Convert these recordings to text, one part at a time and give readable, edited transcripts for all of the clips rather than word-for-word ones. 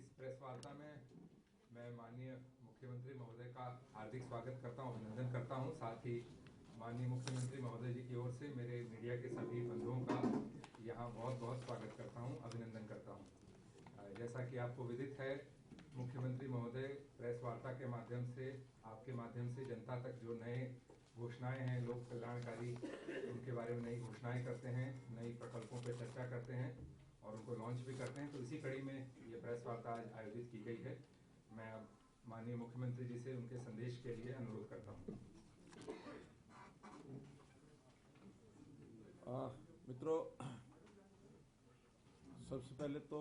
इस प्रेस वार्ता में मैं माननीय मुख्यमंत्री महोदय का हार्दिक स्वागत करता हूं, अभिनंदन करता हूं। साथ ही माननीय मुख्यमंत्री महोदय जी की ओर से मेरे मीडिया के सभी बंधुओं का यहां बहुत बहुत स्वागत करता हूं, अभिनंदन करता हूं। जैसा कि आपको विदित है, मुख्यमंत्री महोदय प्रेस वार्ता के माध्यम से, आपके माध्यम से जनता तक जो नए घोषणाएं हैं लोक कल्याणकारी, उनके बारे में नई घोषणाएं करते हैं, नई प्रकल्पों पर चर्चा करते हैं और उनको लॉन्च भी करते हैं। तो इसी कड़ी में ये प्रेस वार्ता आज आयोजित की गई है। मैं माननीय मुख्यमंत्री जी से उनके संदेश के लिए अनुरोध करता हूँ। मित्रों, सबसे पहले तो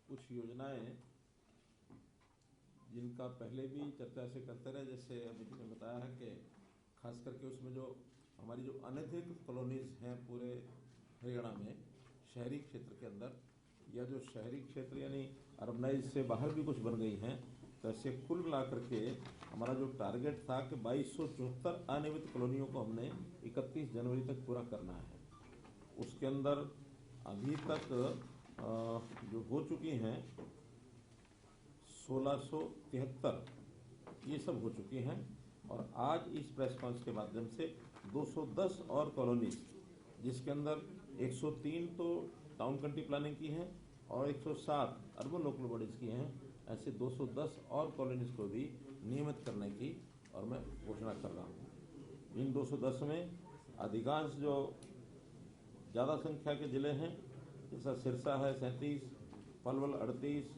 कुछ योजनाएं जिनका पहले भी चर्चा से करते रहे, जैसे अभी ने बताया है कि खास करके उसमें जो हमारी जो अनधिकृत कॉलोनीज हैं पूरे हरियाणा में, शहरी क्षेत्र के अंदर या जो शहरी क्षेत्र यानी अर्बनाइज से बाहर भी कुछ बन गई हैं, तो ऐसे कुल मिलाकर के हमारा जो टारगेट था कि 2274 अनियमित कॉलोनियों को हमने 31 जनवरी तक पूरा करना है। उसके अंदर अभी तक जो हो चुकी हैं 1673 ये सब हो चुकी हैं। और आज इस प्रेस कॉन्फ्रेंस के माध्यम से 210 और कॉलोनीज, जिसके अंदर 103 तो टाउन कंट्री प्लानिंग की हैं और 107 अर्बन लोकल बॉडीज की हैं, ऐसे 210 और कॉलोनीज को भी नियमित करने की और मैं घोषणा कर रहा हूँ। इन 210 में अधिकांश जो ज़्यादा संख्या के जिले हैं, जैसा सिरसा है 37, पलवल 38,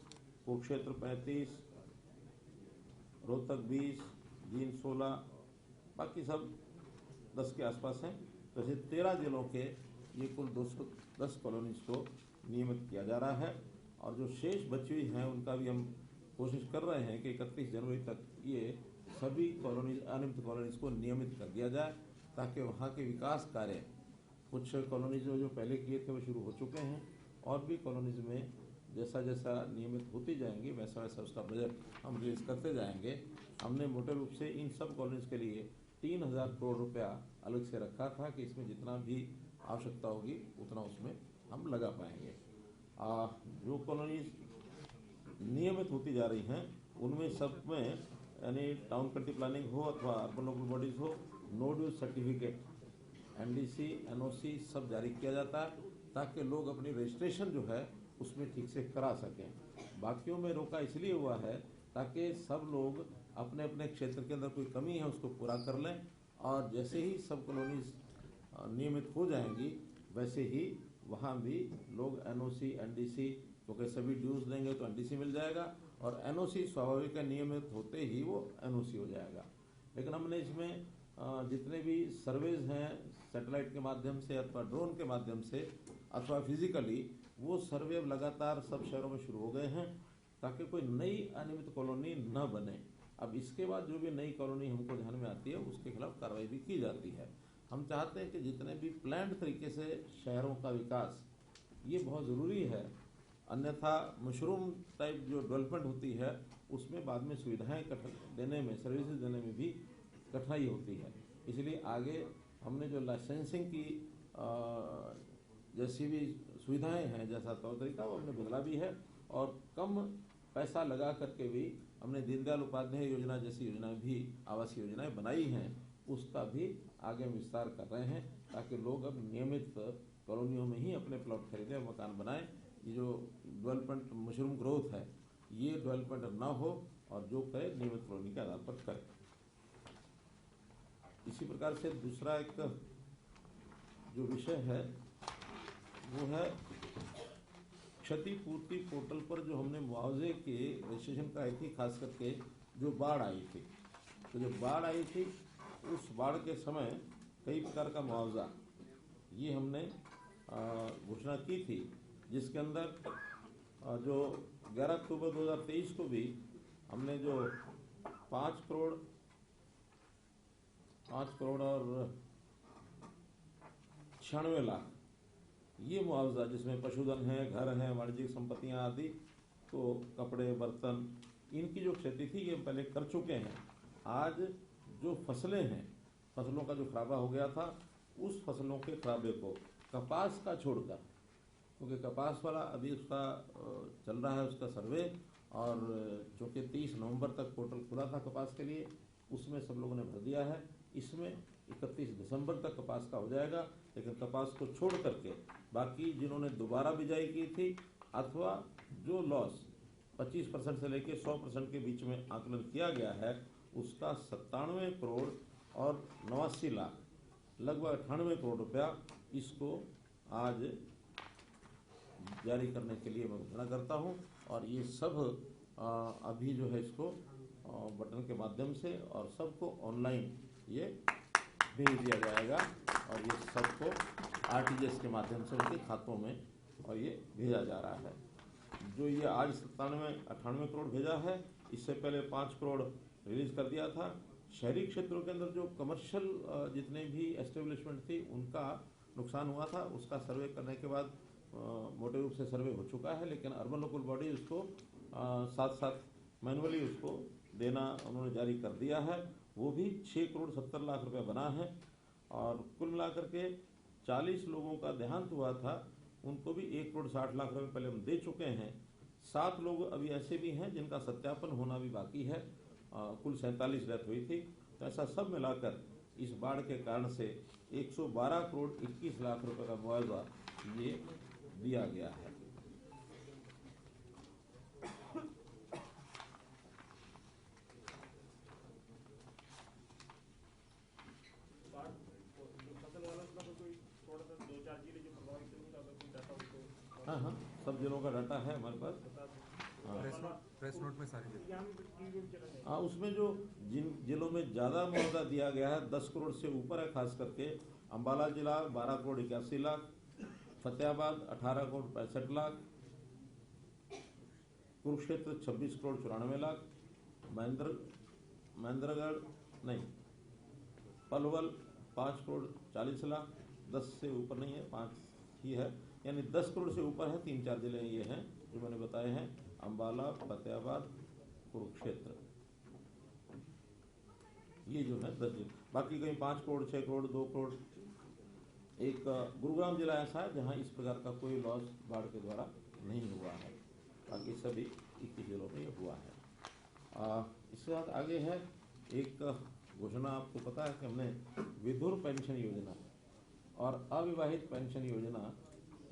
कुरुक्षेत्र 35, रोहतक 20, जींद 16, बाकी सब 10 के आसपास हैं। तो ऐसे 13 जिलों के ये कुल 210 कॉलोनीज को नियमित किया जा रहा है। और जो शेष बची हुई हैं उनका भी हम कोशिश कर रहे हैं कि 31 जनवरी तक ये सभी कॉलोनीज, अनियमित कॉलोनीज को नियमित कर दिया जाए, ताकि वहाँ के विकास कार्य, कुछ कॉलोनीज जो पहले किए थे वो शुरू हो चुके हैं, और भी कॉलोनीज में जैसा जैसा नियमित होती जाएंगी वैसा वैसा उसका बजट हम रिलीज करते जाएंगे। हमने मोटे रूप से इन सब कॉलोनीज के लिए 3000 करोड़ रुपया अलग से रखा था कि इसमें जितना भी आवश्यकता होगी उतना उसमें हम लगा पाएंगे। जो कॉलोनीज नियमित होती जा रही हैं उनमें सब में, यानी टाउन कंट्री प्लानिंग हो अथवा अर्बन लोकल बॉडीज हो, no dues certificate, NDC, NOC सब जारी किया जाता है, ताकि लोग अपनी रजिस्ट्रेशन जो है उसमें ठीक से करा सकें। बाकियों में रोका इसलिए हुआ है ताकि सब लोग अपने अपने क्षेत्र के अंदर कोई कमी है उसको पूरा कर लें, और जैसे ही सब कॉलोनीज नियमित हो जाएंगी वैसे ही वहाँ भी लोग एनओसी, एनडीसी, क्योंकि सभी ड्यूज देंगे तो एनडीसी मिल जाएगा, और एनओसी स्वाभाविक है नियमित होते ही वो एनओसी हो जाएगा। लेकिन हमने इसमें जितने भी सर्वेज हैं सैटेलाइट के माध्यम से अथवा ड्रोन के माध्यम से अथवा फिजिकली, वो सर्वे अब लगातार सब शहरों में शुरू हो गए हैं, ताकि कोई नई अनियमित कॉलोनी न बने। अब इसके बाद जो भी नई कॉलोनी हमको ध्यान में आती है उसके खिलाफ कार्रवाई भी की जाती है। हम चाहते हैं कि जितने भी प्लान्ड तरीके से शहरों का विकास, ये बहुत ज़रूरी है, अन्यथा मशरूम टाइप जो डेवलपमेंट होती है उसमें बाद में सुविधाएं देने में, सर्विसेज देने में भी कठिनाई होती है। इसलिए आगे हमने जो लाइसेंसिंग की जैसी भी सुविधाएं हैं, जैसा तौर तरीका वो हमने बदला भी है, और कम पैसा लगा करके भी हमने दीनदयाल उपाध्याय योजना जैसी योजनाएं भी, आवासीय योजनाएं बनाई हैं, उसका भी आगे हम विस्तार कर रहे हैं, ताकि लोग अब नियमित कॉलोनियों में ही अपने प्लॉट खरीदें, मकान बनाएं। ये जो डेवलपमेंट, मशरूम ग्रोथ है, ये डेवलपमेंट ना हो, और जो करे नियमित कॉलोनी के आधार पर करे। इसी प्रकार से दूसरा एक जो विषय है वो है क्षतिपूर्ति पोर्टल पर जो हमने मुआवजे के रजिस्ट्रेशन कराई थी, खास करके जो बाढ़ आई थी। तो जब बाढ़ आई थी उस बाढ़ के समय कई प्रकार का मुआवजा ये हमने घोषणा की थी, जिसके अंदर जो 11 अक्टूबर 2023 को भी हमने जो 5 करोड़ और 96 लाख ये मुआवजा, जिसमें पशुधन है, घर है, वाणिज्यिक संपत्तियां आदि, तो कपड़े, बर्तन, इनकी जो क्षति थी ये पहले कर चुके हैं। आज जो फसलें हैं, फसलों का जो खराबा हो गया था, उस फसलों के खराबे को कपास का छोड़कर, क्योंकि कपास वाला अभी उसका चल रहा है उसका सर्वे, और चूँकि 30 नवंबर तक पोर्टल खुला था कपास के लिए, उसमें सब लोगों ने भर दिया है। इसमें 31 दिसंबर तक कपास का हो जाएगा, लेकिन कपास को छोड़ करके बाकी जिन्होंने दोबारा बिजाई की थी अथवा जो लॉस 25% से लेकर 100% के बीच में आकलन किया गया है, उसका 97 करोड़ और 89 लाख लगभग 98 करोड़ रुपया इसको आज जारी करने के लिए मैं घोषणा करता हूं। और ये सब अभी जो है इसको बटन के माध्यम से और सबको ऑनलाइन ये भेज दिया जाएगा और ये सबको आरटीजीएस के माध्यम से उनके खातों में और ये भेजा जा रहा है। जो ये आज 98 करोड़ भेजा है, इससे पहले 5 करोड़ रिलीज कर दिया था। शहरी क्षेत्रों के अंदर जो कमर्शियल जितने भी एस्टेब्लिशमेंट थी उनका नुकसान हुआ था, उसका सर्वे करने के बाद मोटे रूप से सर्वे हो चुका है, लेकिन अर्बन लोकल बॉडी उसको साथ साथ मैनुअली उसको देना उन्होंने जारी कर दिया है। वो भी 6 करोड़ 70 लाख रुपए बना है और कुल मिलाकर के 40 लोगों का देहांत हुआ था, उनको भी 1 करोड़ 60 लाख रुपए पहले हम दे चुके हैं। 7 लोग अभी ऐसे भी हैं जिनका सत्यापन होना भी बाकी है। कुल 47 डेथ हुई थी। तो ऐसा सब मिलाकर इस बाढ़ के कारण से 112 करोड़ 21 लाख रुपए का मुआवजा ये दिया गया है। हाँ हाँ, सब जिलों का डाटा है हमारे पास। प्रेस नोट में सारी हाँ, उसमें जो जिन जिलों में ज़्यादा मुआवजा दिया गया है 10 करोड़ से ऊपर है, खास करके अम्बाला जिला 12 करोड़ 81 लाख, फतेहाबाद 18 करोड़ 65 लाख, कुरुक्षेत्र 26 करोड़ 94 लाख, पलवल 5 करोड़ 40 लाख, 10 से ऊपर नहीं है, 5 ही है, यानी 10 करोड़ से ऊपर है। 3-4 जिले ये हैं जो मैंने बताए हैं, अम्बाला, फतेहाबाद, कुरुक्षेत्र, ये जो है 10 जिले। बाकी कहीं 5 करोड़ 6 करोड़ 2 करोड़। एक गुरुग्राम जिला ऐसा है जहां इस प्रकार का कोई लॉस बाढ़ के द्वारा नहीं हुआ है, बाकी सभी 21 जिलों में ये हुआ है। इसके बाद आगे है एक घोषणा, आपको पता है कि हमने विधुर पेंशन योजना और अविवाहित पेंशन योजना,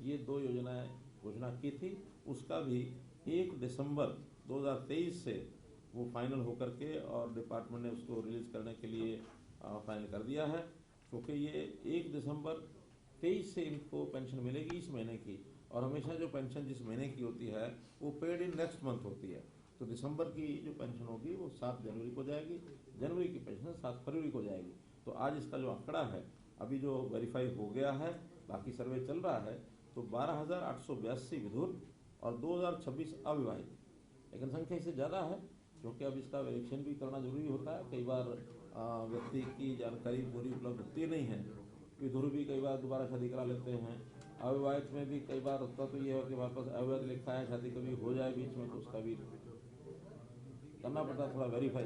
ये 2 योजनाएं घोषणा की थी। उसका भी 1 दिसंबर 2023 से वो फाइनल होकर के और डिपार्टमेंट ने उसको रिलीज करने के लिए फाइनल कर दिया है, क्योंकि ये 1 दिसंबर 23 से इनको पेंशन मिलेगी इस महीने की, और हमेशा जो पेंशन जिस महीने की होती है वो पेड इन नेक्स्ट मंथ होती है। तो दिसंबर की जो पेंशन होगी वो 7 जनवरी को जाएगी, जनवरी की पेंशन 7 फरवरी को जाएगी। तो आज इसका जो आंकड़ा है अभी जो वेरीफाई हो गया है, बाकी सर्वे चल रहा है, तो 12,882 विधुर और 2,026 अविवाहित। लेकिन संख्या इससे ज़्यादा है क्योंकि अब इसका वेरिफिकेशन भी करना जरूरी होता है। कई बार व्यक्ति की जानकारी पूरी उपलब्ध होती नहीं है। विधुर भी कई बार दोबारा शादी करा लेते हैं, अविवाहित में भी कई बार होता तो ये है कि हमारे पास अविवाहित लिखा है, शादी कभी हो जाए बीच में तो उसका भी करना पड़ता है थोड़ा वेरीफाई।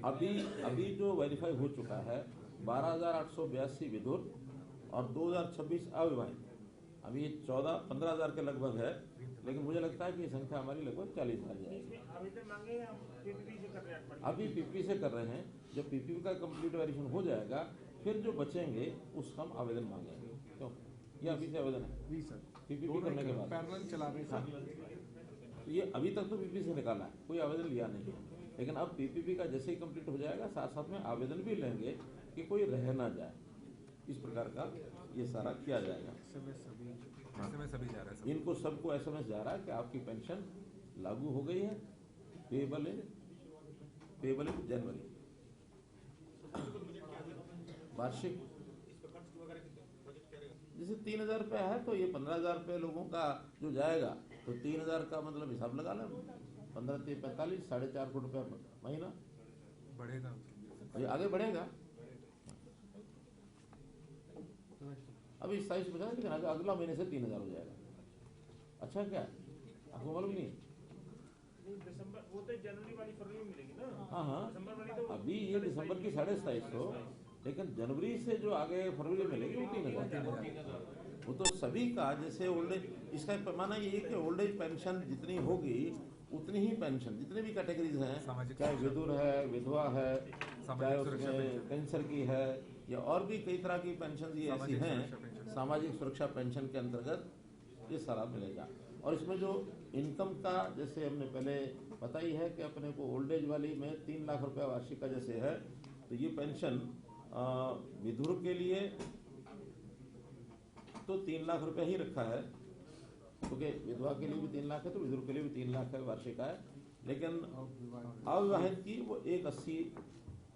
अभी जो वेरीफाई हो चुका है 12,882 विधुर और 2,026 अविवाहित। अभी ये 15,000 के लगभग है, लेकिन मुझे लगता है कि ये संख्या हमारी लगभग 40,000 जाएगी। अभी पीपी से कर रहे हैं, जब पीपी का कंप्लीट वेरिफिकेशन हो जाएगा फिर जो बचेंगे उसका हम आवेदन मांगेंगे। क्यों, ये अभी से आवेदन है जी सर, पीपी करने के बाद पैरेलल चला रहे हाँ। तो ये अभी तक तो पीपी से निकाला है, कोई आवेदन लिया नहीं है, लेकिन अब पीपीपी का जैसे ही कंप्लीट हो जाएगा साथ साथ में आवेदन भी लेंगे कि कोई रह ना जाए। इस प्रकार का ये सारा किया जाएगा। एसएमएस सभी जा रहा है। इनको सबको एसएमएस जा रहा है कि आपकी पेंशन लागू हो गई है, पेबल इन जनवरी। वार्षिक जैसे 3,000 रुपये है तो ये 15,000 रुपये लोगों का जो जाएगा, तो 3,000 का मतलब हिसाब लगा लें, 15 3 45 4.5 करोड़ रुपये महीना बढ़ेगा, ये आगे बढ़ेगा। अभी 27 बचा, लेकिन अगला महीने से 3,000 हो जाएगा। अच्छा क्या आपको मालूम नहीं? दिसंबर वो तो जनवरी वाली फरवरी में मिलेगी ना। हाँ, दिसंबर वाली तो अभी ये दिसंबर की 2,250, लेकिन जनवरी से जो आगे फरवरी में मिलेगी वो 3,000। वो तो सभी का जैसे ओल्ड एज, इसका पैमाना ये है कि ओल्ड एज पेंशन जितनी होगी उतनी ही पेंशन जितने भी कैटेगरीज हैं, सामाजिक चाहे सुरक्षा- विधुर है, विधवा है, चाहे सामाजिक सुरक्षा उसमें पेंशन। कैंसर की है, या और भी कई तरह की पेंशन ये ऐसी सामाजिक हैं, सुरक्षा पेंशन। सामाजिक सुरक्षा पेंशन के अंतर्गत ये सारा मिलेगा। और इसमें जो इनकम का, जैसे हमने पहले पता ही है कि अपने को ओल्ड एज वाली में 3 लाख रुपया वार्षिक का जैसे है, तो ये पेंशन विधुर के लिए तो 3 लाख रुपया ही रखा है, क्योंकि विधवा के लिए भी 3 लाख है, तो विधुर के लिए भी 3 लाख है वार्षिक है। लेकिन अविवाहित की वो 180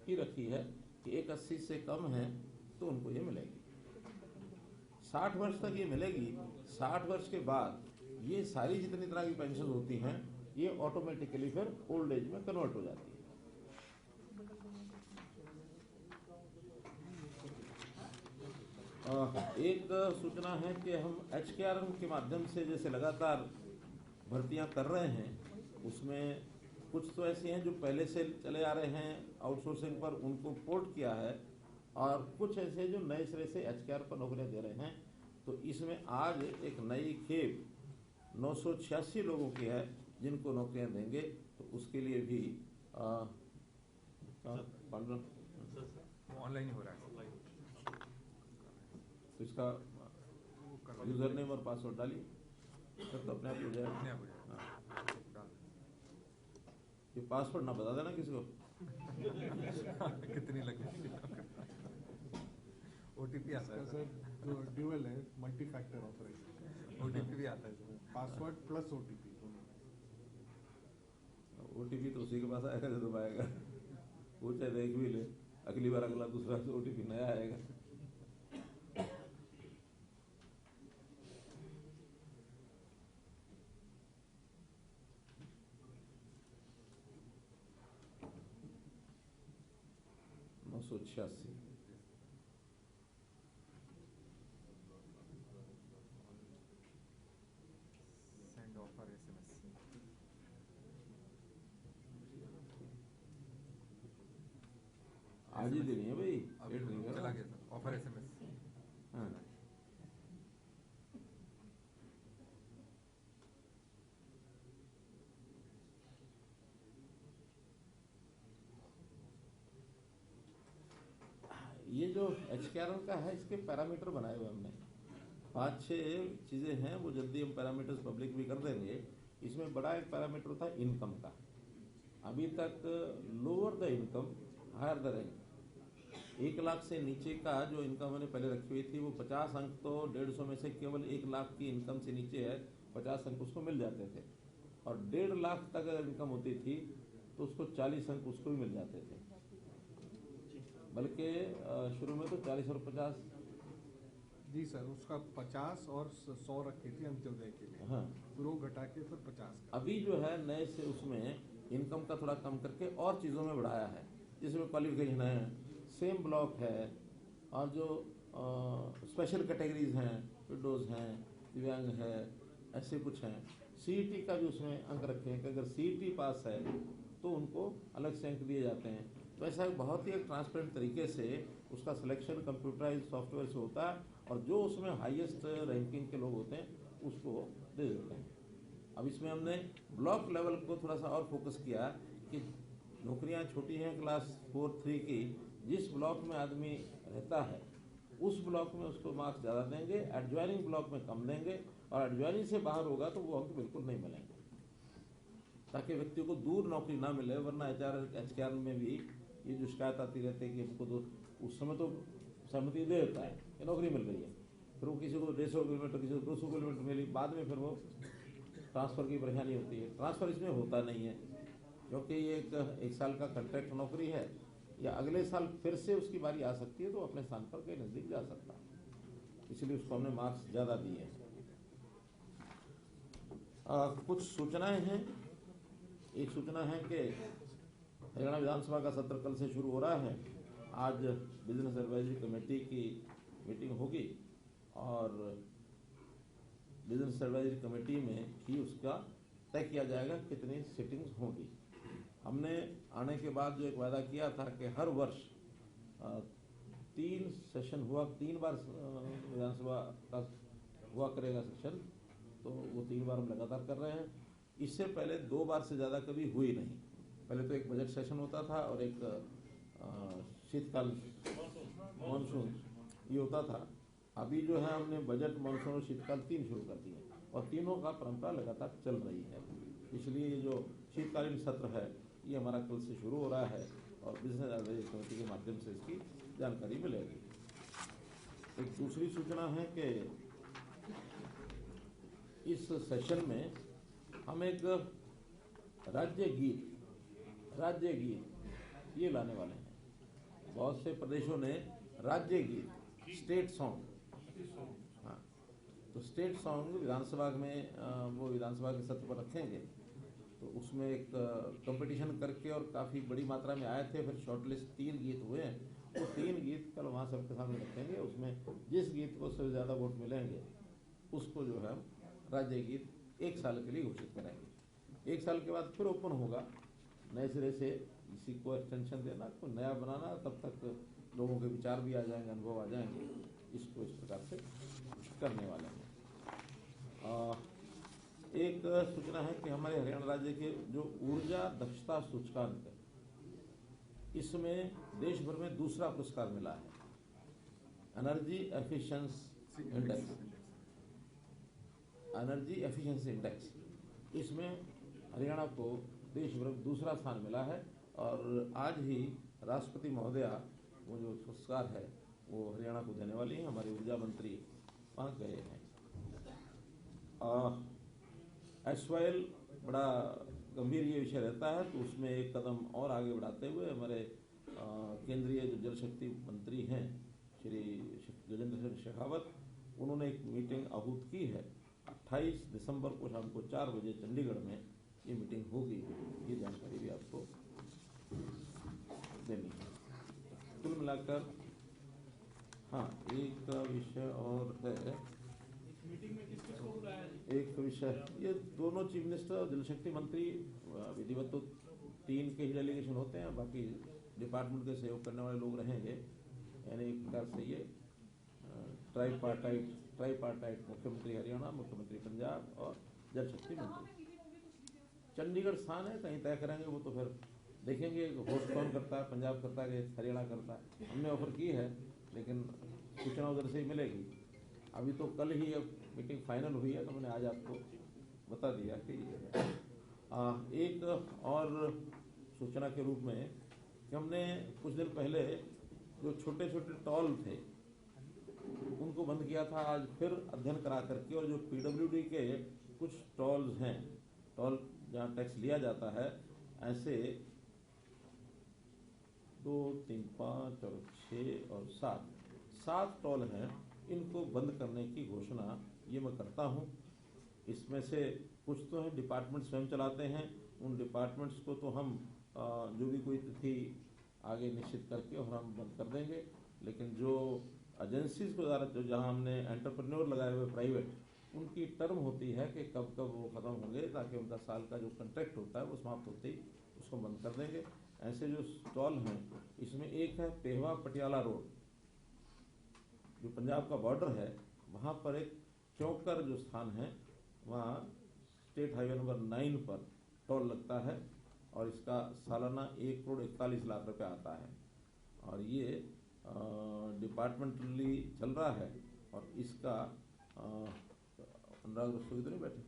की रखी है कि 180 से कम है तो उनको ये मिलेगी। 60 वर्ष तक ये मिलेगी। 60 वर्ष के बाद ये सारी जितनी तरह की पेंशन होती हैं ये ऑटोमेटिकली फिर ओल्ड एज में कन्वर्ट हो जाती है। एक सूचना है कि हम HKRM के माध्यम से जैसे लगातार भर्तियां कर रहे हैं, उसमें कुछ तो ऐसे हैं जो पहले से चले आ रहे हैं आउटसोर्सिंग पर, उनको पोर्ट किया है, और कुछ ऐसे जो नए सिरे से HKR पर नौकरियां दे रहे हैं। तो इसमें आज एक नई खेप 986 लोगों की है जिनको नौकरियां देंगे, तो उसके लिए भी ऑनलाइन ही हो रहा है। तो इसका यूजर नेम और पासवर्ड डालिए, फिर तो अपने आप ही हो जाएगा। अपने आप हो जाएगा। हाँ। डाल। ये पासवर्ड ना बता देना किसी को। कितनी लगी? OTP आता है सर जो ड्यूअल है, मल्टी फैक्टर ऑथराइजेशन, OTP भी आता है sir. Password plus OTP। OTP तो उसी के पास आएगा जो दबाएगा, वो चाहे देख भी ले, अगली बार अगला दूसरा OTP नया आएगा। Send offer SMS। आज ही देनी है भाई, अब लेट नहीं चला करना। गया सर, ऑफर SMS। हाँ। ये जो HKRM का है, इसके पैरामीटर बनाए हुए हमने 5-6 चीजें हैं, वो जल्दी हम पैरामीटर्स पब्लिक भी कर देंगे। इसमें बड़ा एक पैरामीटर था इनकम का। अभी तक lower the income higher the rank, 1 lakh से नीचे का जो इनकम मैंने पहले रखी हुई थी वो 50 अंक तो 150 में से केवल 1 लाख की इनकम से नीचे है 50 अंक उसको मिल जाते थे, और 1.5 लाख तक अगर इनकम होती थी तो उसको 40 अंक उसको भी मिल जाते थे। बल्कि शुरू में तो 40 और 50। जी सर, उसका 50 और 100 रखी थी अंत्योदय के लिए, हाँ, फिर वो घटा के फिर 50 का। अभी जो है नए से उसमें इनकम का थोड़ा कम करके और चीज़ों में बढ़ाया है, जिसमें क्वालिफिकेशन है, सेम ब्लॉक है, और जो स्पेशल कैटेगरीज हैं, विडोज हैं, दिव्यांग है, ऐसे कुछ हैं। CET का भी उसमें अंक रखे हैं कि अगर CET पास है तो उनको अलग से अंक दिए जाते हैं। तो ऐसा बहुत ही एक ट्रांसपेरेंट तरीके से उसका सिलेक्शन कंप्यूटराइज सॉफ्टवेयर से होता है, और जो उसमें हाईएस्ट रैंकिंग के लोग होते हैं उसको दे देते हैं। अब इसमें हमने ब्लॉक लेवल को थोड़ा सा और फोकस किया कि नौकरियां छोटी हैं क्लास 4-3 की, जिस ब्लॉक में आदमी रहता है उस ब्लॉक में उसको मार्क्स ज़्यादा देंगे, एडजॉइनिंग ब्लॉक में कम देंगे, और एडजॉइनिंग से बाहर होगा तो वो अंक बिल्कुल नहीं मिलेंगे, ताकि व्यक्ति को दूर नौकरी ना मिले। वरना HKRM में भी ये जो शिकायत आती रहती है कि हमको तो उस समय तो सहमति दे देता है कि नौकरी मिल रही है, फिर वो किसी को 150 किलोमीटर, किसी को 200 किलोमीटर मिली, बाद में फिर वो ट्रांसफ़र की परेशानी होती है। ट्रांसफ़र इसमें होता नहीं है, क्योंकि ये एक साल का कॉन्ट्रैक्ट नौकरी है, या अगले साल फिर से उसकी बारी आ सकती है तो अपने स्थान पर कहीं नज़दीक जा सकता है, इसलिए उसको हमने मार्क्स ज़्यादा दिए हैं। कुछ सूचनाएं हैं। एक सूचना है कि हरियाणा विधानसभा का सत्र कल से शुरू हो रहा है। आज बिजनेस एडवाइजरी कमेटी की मीटिंग होगी, और बिजनेस एडवाइजरी कमेटी में ही उसका तय किया जाएगा कितनी सिटिंग्स होंगी। हमने आने के बाद जो एक वादा किया था कि हर वर्ष 3 सेशन हुआ, 3 बार विधानसभा का हुआ करेगा सेशन, तो वो 3 बार हम लगातार कर रहे हैं। इससे पहले 2 बार से ज़्यादा कभी हुई नहीं। पहले तो एक बजट सेशन होता था और एक शीतकाल मानसून ये होता था। अभी जो है हमने बजट, मानसून और शीतकाल 3 शुरू कर दिए और तीनों का परंपरा लगातार चल रही है। इसलिए ये जो शीतकालीन सत्र है ये हमारा कल से शुरू हो रहा है और बिजनेस एडवाइजरी कमेटी के माध्यम से इसकी जानकारी मिलेगी। एक दूसरी सूचना है कि इस सेशन में हम एक राज्य गीत ये लाने वाले हैं। बहुत से प्रदेशों ने राज्य गीत, स्टेट सॉन्ग, हाँ, तो स्टेट सॉन्ग विधानसभा में वो विधानसभा के सत्र पर रखेंगे। तो उसमें एक कंपटीशन करके और काफ़ी बड़ी मात्रा में आए थे, फिर शॉर्टलिस्ट 3 गीत हुए हैं। वो 3 गीत कल वहाँ सबके सामने रखेंगे। उसमें जिस गीत को सबसे ज़्यादा वोट मिलेंगे उसको जो है राज्य गीत 1 साल के लिए घोषित करेंगे। 1 साल के बाद फिर ओपन होगा, नए सिरे से इसी को एक्सटेंशन देना, कोई नया बनाना, तब तक लोगों के विचार भी आ जाएंगे, अनुभव आ जाएंगे। इसको इस प्रकार से करने वाले हैं। एक सूचना है कि हमारे हरियाणा राज्य के जो ऊर्जा दक्षता सूचकांक है, इसमें देश भर में दूसरा पुरस्कार मिला है, एनर्जी एफिशिएंसी इंडेक्स। इसमें हरियाणा को देश भर में दूसरा स्थान मिला है और आज ही राष्ट्रपति महोदया वो जो पुरस्कार है वो हरियाणा को देने वाली हैं। हमारे ऊर्जा मंत्री वहाँ गए हैं। एसवाइल बड़ा गंभीर ये विषय रहता है, तो उसमें एक कदम और आगे बढ़ाते हुए हमारे केंद्रीय जो जल शक्ति मंत्री हैं श्री गजेंद्र सिंह शेखावत, उन्होंने एक मीटिंग आहूत की है। 28 दिसंबर को शाम को 4 बजे चंडीगढ़ में ये मीटिंग होगी। ये जानकारी भी आपको देनी है। कुल मिलाकर हाँ, एक विषय और है, मीटिंग में किस को बुलाया? एक विषय ये दोनों चीफ मिनिस्टर और जल शक्ति मंत्री विधिवत तो 3 के ही डेलीगेशन होते हैं, बाकी डिपार्टमेंट के सहयोग करने वाले लोग रहेंगे। यानी एक प्रकार से ये ट्राईपार्टाइट मुख्यमंत्री हरियाणा, मुख्यमंत्री पंजाब और जल शक्ति मंत्री। चंडीगढ़ स्थान है, कहीं तय करेंगे वो तो फिर देखेंगे होस्ट कौन करता है, पंजाब करता है कि हरियाणा करता है। हमने ऑफर की है लेकिन सूचना उधर से ही मिलेगी। अभी तो कल ही अब मीटिंग फाइनल हुई है, तो मैंने आज आपको बता दिया कि एक और सूचना के रूप में कि हमने कुछ दिन पहले जो छोटे छोटे टॉल थे उनको बंद किया था। आज फिर अध्ययन करा करके, और जो पीडब्ल्यूडी के कुछ टॉल्स हैं, टॉल जहाँ टैक्स लिया जाता है, ऐसे 2, 3, 5 और 6 और 7 टॉल हैं, इनको बंद करने की घोषणा ये मैं करता हूँ। इसमें से कुछ तो है डिपार्टमेंट स्वयं चलाते हैं, उन डिपार्टमेंट्स को तो हम जो भी कोई तिथि आगे निश्चित करके और हम बंद कर देंगे। लेकिन जो एजेंसीज को जो जहाँ हमने एंटरप्रेन्योर लगाए हुए प्राइवेट, उनकी टर्म होती है कि कब कब वो ख़त्म होंगे, ताकि उनका साल का जो कॉन्ट्रैक्ट होता है वो समाप्त होते ही उसको बंद कर देंगे। ऐसे जो स्टॉल हैं, इसमें एक है पेहवा पटियाला रोड, जो पंजाब का बॉर्डर है, वहाँ पर एक चौकर जो स्थान है, वहाँ स्टेट हाईवे नंबर 9 पर टोल लगता है और इसका सालाना 1,41,00,000 रुपये आता है। और ये डिपार्टमेंटली चल रहा है और इसका अनुराग रस्तोगी तो नहीं बैठे?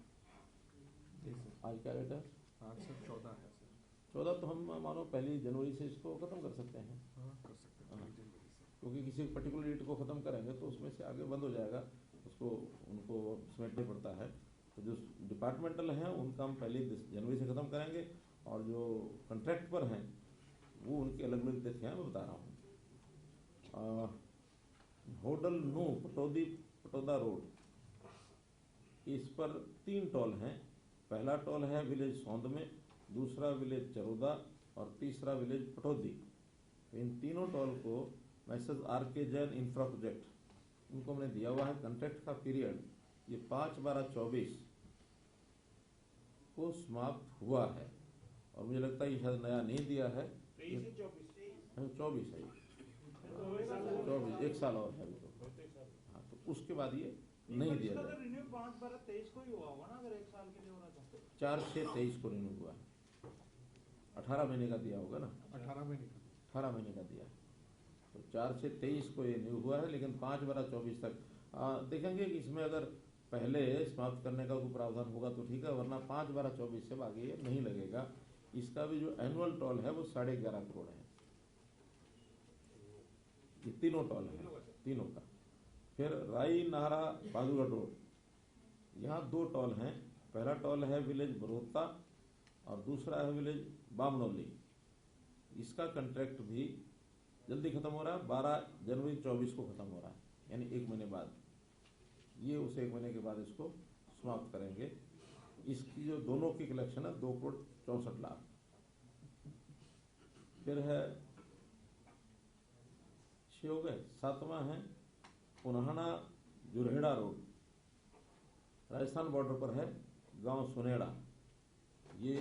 आज क्या रेट है? आज सर 14 है सर। 14 तो हम मानो 1 जनवरी से इसको ख़त्म कर सकते हैं। हाँ, कर सकते हैं। क्योंकि किसी पर्टिकुलर डेट को ख़त्म करेंगे तो उसमें से आगे बंद हो जाएगा, उसको उनको समेटना पड़ता है। तो जो डिपार्टमेंटल हैं उनका हम 1 जनवरी से ख़त्म करेंगे, और जो कॉन्ट्रैक्ट पर हैं वो उनकी अलग अलग तिथियाँ मैं बता रहा हूँ। होडल नू पटौदा रोड, इस पर 3 टोल हैं। पहला टोल है विलेज सौंद में, दूसरा विलेज चरोदा और तीसरा विलेज पटौदी। इन तीनों टोल को message R K. Jain infra project, उनको हमने दिया हुआ है। कॉन्ट्रैक्ट का पीरियड ये 5/12/24 को समाप्त हुआ है, और मुझे लगता है ये शायद नया नहीं दिया है। 24 है, 24 1 साल और है अभी तो। हाँ, तो उसके बाद ये नहीं दिया इसका जाएगा। तो रिन्यू 5/12/23 को ही हुआ होगा ना, अगर 1 साल के लिए हो रहा था। 4/6/23 को रिन्यू हुआ, 18 महीने का दिया होगा ना, 18 महीने का। 18 महीने का दिया, तो 4/6/23 को ये रिन्यू हुआ है। लेकिन 5/12/24 तक देखेंगे कि इसमें अगर पहले समाप्त करने का कोई प्रावधान होगा तो ठीक है, वरना 5/12/24 से आगे ये नहीं लगेगा। इसका भी जो एनुअल टोल है वो 11.5 करोड़ है, ये तीनों टोल है, तीनों का। फिर राई नाहरा बादुगढ़ रोड, यहाँ 2 टोल हैं। पहला टोल है विलेज बरोता और दूसरा है विलेज बामनौली। इसका कॉन्ट्रैक्ट भी जल्दी खत्म हो रहा है, 12 जनवरी 24 को खत्म हो रहा है, यानी 1 महीने बाद। ये उस 1 महीने के बाद इसको समाप्त करेंगे। इसकी जो दोनों की कलेक्शन है 2,64,00,000। फिर है 6 हो गए, 7वां है पुनहाना जुरहेड़ा रोड, राजस्थान बॉर्डर पर है, गांव सुनेड़ा। ये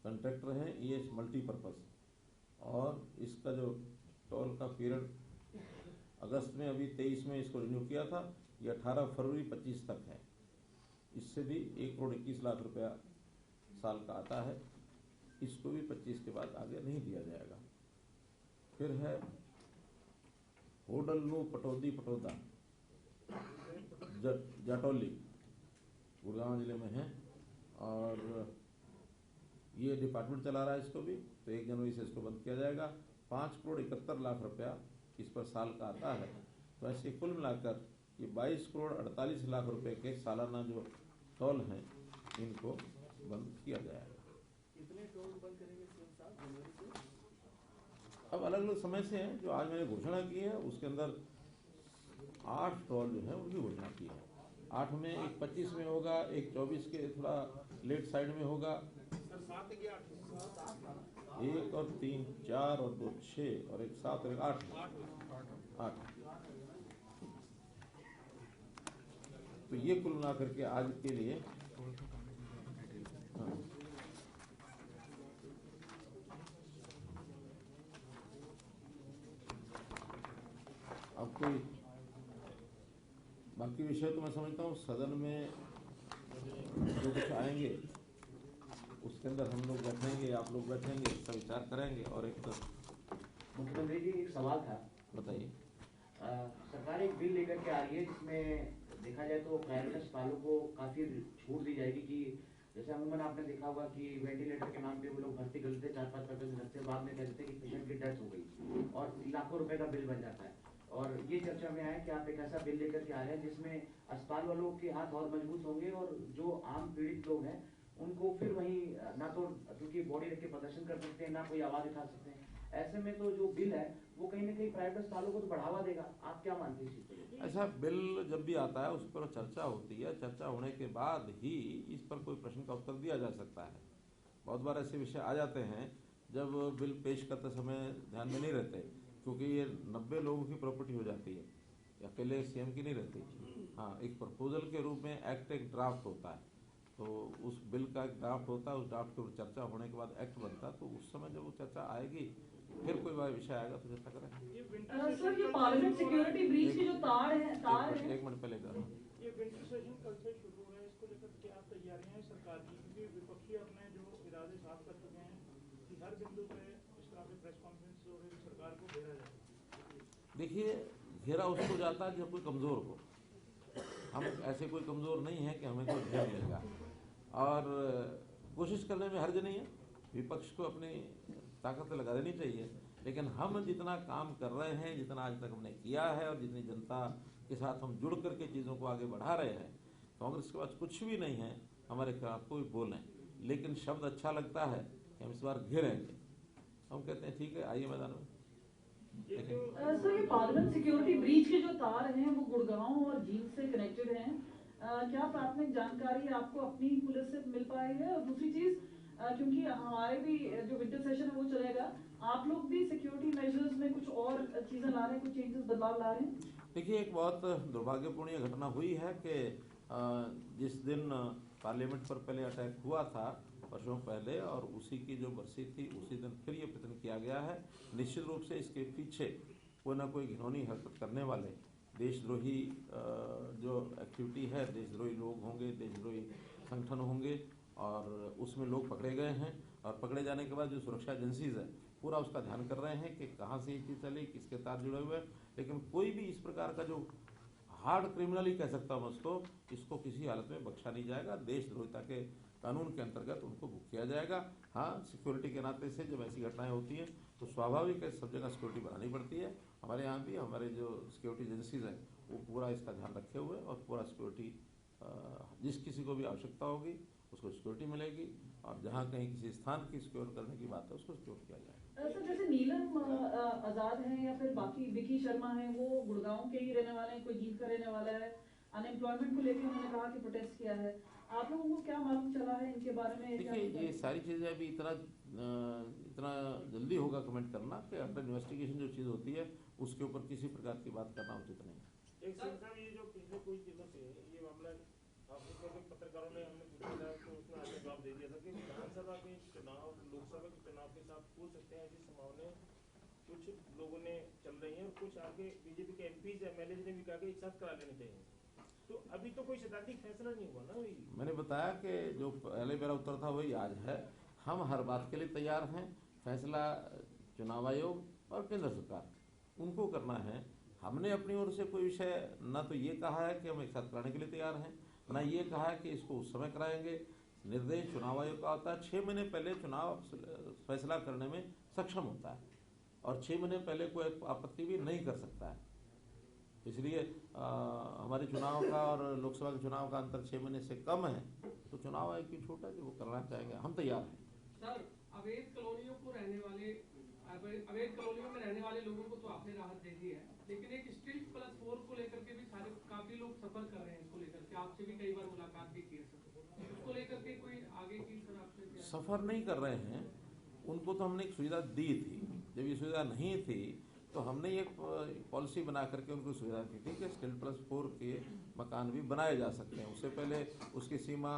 कॉन्ट्रैक्टर हैं ES मल्टीपर्पज, और इसका जो टोल का पीरियड अगस्त में अभी 23 में इसको रिन्यू किया था, ये 18 फरवरी 25 तक है। इससे भी 1,21,00,000 रुपया साल का आता है। इसको भी 25 के बाद आगे नहीं दिया जाएगा। फिर है होडलनू पटौदी पटौदा जाटौली, गुड़गांव जिले में है, और ये डिपार्टमेंट चला रहा है इसको भी, तो 1 जनवरी से इसको बंद किया जाएगा। 5,71,00,000 रुपया इस पर साल का आता है। तो ऐसे कुल मिलाकर ये 22,48,00,000 रुपए के सालाना जो टोल हैं इनको बंद किया जाएगा। कितने टोल बंद करेंगे सीएम साहब जनवरी से? अब अलग अलग समय से हैं, जो आज मैंने घोषणा की है उसके अंदर 8 टोल जो है उनकी घोषणा की है। 8 में एक 25 में होगा, एक 24 के थोड़ा लेट साइड में होगा, सर 7 के 8 1 और 3 4 और 2 6 और एक 7 और एक 8। तो ये कुल मिला करके आज के लिए हाँ। अब कोई बाकी विषय तो मैं समझता हूँ सदन में जो कुछ आएंगे उसके अंदर हम लोग बैठेंगे, आप लोग बैठेंगे, इसका विचार करेंगे। और एक मुख्यमंत्री जी एक सवाल था, बताइए। सरकार एक बिल लेकर के आ रही है जिसमें देखा जाए तो प्राइवेट अस्पतालों को काफी छूट दी जाएगी कि जैसे अमूमन आपने देखा होगा कि वेंटिलेटर के नाम पे वो लोग भर्ती कर लेते, 4-5 पैकेज रखते, बाद में कहते कि पेशेंट की डेथ हो गई और लाखों रुपए का बिल बन जाता है। और ये चर्चा में आया कि आप एक ऐसा बिल लेकर के आ रहे हैं जिसमें अस्पताल वालों के हाथ और मजबूत होंगे और जो आम पीड़ित लोग हैं उनको फिर वहीं ना तो क्योंकि बॉडी रख के प्रदर्शन कर सकते हैं, ना कोई आवाज उठा सकते हैं। ऐसे में तो जो बिल है वो कहीं ना कहीं प्राइवेट अस्पतालों को तो बढ़ावा देगा। आप क्या मानते हैं इस चीज को? ऐसा बिल जब भी आता है उस पर चर्चा होती है, चर्चा होने के बाद ही इस पर कोई प्रश्न का उत्तर दिया जा सकता है। बहुत बार ऐसे विषय आ जाते हैं जब बिल पेश करते समय ध्यान में नहीं रहते, क्योंकि ये 90 लोगों की प्रॉपर्टी हो जाती है, अकेले CM की नहीं रहती। हाँ, एक प्रपोजल के रूप में एक्ट एक ड्राफ्ट होता है, तो उस बिल का एक ड्राफ्ट होता है, उस ड्राफ्ट के ऊपर चर्चा होने के बाद एक्ट बनता है। तो उस समय जब वो चर्चा आएगी फिर कोई विषय आएगा तो चर्चा करेंगे। सर ये पार्लियामेंट सिक्योरिटी ब्रीच के जो तार है एक मिनट पहले कर ये विंटर सेशन कल से शुरू हो रहा है, इसको लेकर क्या तैयारियां हैं सरकार की? क्योंकि विपक्षी अपने जो इरादे साफ कर चुके हैं कि हर बिंदु पे इस तरह से प्रेस कॉन्फ्रेंस और सरकार को घेरा जाए। देखिए, घेरा उसको जाता है जब कोई कमजोर हो। हम ऐसे कोई कमजोर नहीं है कि हमें कोई घेर लेगा, और कोशिश करने में हर्ज नहीं है। विपक्ष को अपनी ताकत लगा देनी चाहिए, लेकिन हम जितना काम कर रहे हैं, जितना आज तक हमने किया है और जितनी जनता के साथ हम जुड़ करके चीज़ों को आगे बढ़ा रहे हैं, कांग्रेस के पास कुछ भी नहीं है हमारे खिलाफ कोई बोलें, लेकिन शब्द अच्छा लगता है कि हम इस बार घेरेंगे। हम कहते हैं ठीक है, आइए मैदान में। सर ये पार्लियामेंट सिक्योरिटी ब्रीच के जो तार हैं वो गुड़गांव और जींद से कनेक्टेड हैं। क्या प्राथमिक जानकारी आपको अपनी पुलिस से मिल पाई है? और दूसरी चीज, क्योंकि हमारे भी जो विंटर सेशन है वो चलेगा, आप लोग भी सिक्योरिटी मेजर्स में कुछ और चीजें ला रहे हैं, कुछ चेंजेस बदलाव ला रहे हैं? देखिए, एक बहुत दुर्भाग्यपूर्ण घटना हुई है कि जिस दिन पार्लियामेंट पर पहले अटैक हुआ था वर्षों पहले, और उसी की जो बरसी थी उसी दिन फिर ये प्रयत्न किया गया है। निश्चित रूप से इसके पीछे कोई ना कोई घिनौनी हरकत करने वाले देशद्रोही जो एक्टिविटी है, देशद्रोही लोग होंगे, देशद्रोही संगठन होंगे, और उसमें लोग पकड़े गए हैं। और पकड़े जाने के बाद जो सुरक्षा एजेंसीज है पूरा उसका ध्यान कर रहे हैं कि कहाँ से ये चीज़ चली, किसके तार जुड़े हुए हैं। लेकिन कोई भी इस प्रकार का जो हार्ड क्रिमिनल ही कह सकता हूँ उसको, इसको किसी हालत में बख्शा नहीं जाएगा। देशद्रोहिता के कानून के अंतर्गत उनको बुक किया जाएगा। हाँ, सिक्योरिटी के नाते से जब ऐसी घटनाएं होती हैं तो स्वाभाविक है सब जगह सिक्योरिटी बढ़ानी पड़ती है। हमारे यहाँ भी हमारे जो सिक्योरिटी एजेंसीज हैं वो पूरा इसका ध्यान रखे हुए और पूरा सिक्योरिटी जिस किसी को भी आवश्यकता होगी उसको सिक्योरिटी मिलेगी, और जहाँ कहीं किसी स्थान की सिक्योर करने की बात है उसको सिक्योर किया जाएगा। सर, जैसे नीलम आजाद हैं या फिर बाकी विकी शर्मा हैं, वो गुड़गांव के ही रहने वाले हैं, कोई जींद का रहने वाला है। अनएम्प्लॉयमेंट को लेकर उन्होंने कहा कि प्रोटेस्ट किया है। आप लोगों को क्या मालूम चला है इनके बारे में? देखिए, ये सारी चीज़ें अभी इतना जल्दी होगा कमेंट करना कि अंडर इन्वेस्टिगेशन जो चीज़ होती है उसके ऊपर किसी प्रकार की बात करना उचित नहीं है। एक साहब, ये जो पिछले कुछ दिनों से ये मामला आपको पत्रकारों ने हमने पूछा था तो उसने आपने जवाब दे दिया था कि विधानसभा के चुनाव, लोकसभा के चुनाव के साथ हो सकते हैं ऐसी संभावनाएं कुछ लोगों ने चल रही हैं, और कुछ आगे बीजेपी के एमपीज एमएलए ने भी कहा कि एक साथ करा लेने चाहिए। तो अभी तो कोई सैद्धांतिक फैसला नहीं हुआ ना। वही मैंने बताया कि जो पहले मेरा उत्तर था वही आज है। हम हर बात के लिए तैयार हैं। फैसला चुनाव आयोग और केंद्र सरकार उनको करना है। हमने अपनी ओर से कोई विषय न तो ये कहा है कि हम एक साथ कराने के लिए तैयार हैं, ना ये कहा है कि इसको उस समय कराएंगे। निर्देश चुनाव आयोग का होता है, 6 महीने पहले चुनाव फैसला करने में सक्षम होता है, और 6 महीने पहले कोई आपत्ति भी नहीं कर सकता है। इसलिए हमारे चुनाव का और लोकसभा के चुनाव का अंतर 6 महीने से कम है, तो चुनाव आयोग की छूट है कि वो करना चाहेंगे, हम तैयार हैं। सर, अवैध कॉलोनियों में रहने वाले लोगों को तो आपने राहत दे दी है, लेकिन एक स्ट्रीट प्लस 4 को लेकर के भी काफी लोग सफर कर रहे हैं। इसको लेकर के आपसे भी कई बार मुलाकात भी की है सर, उसको लेकर के कोई आगे की सर आपसे सफर नहीं कर रहे हैं, उनको तो हमने एक सुविधा दी थी। जब ये सुविधा नहीं थी तो हमने एक पॉलिसी बना करके उनको सुविधा दी थी कि स्ट्रीट प्लस 4 के मकान भी बनाए जा सकते हैं। उससे पहले उसकी सीमा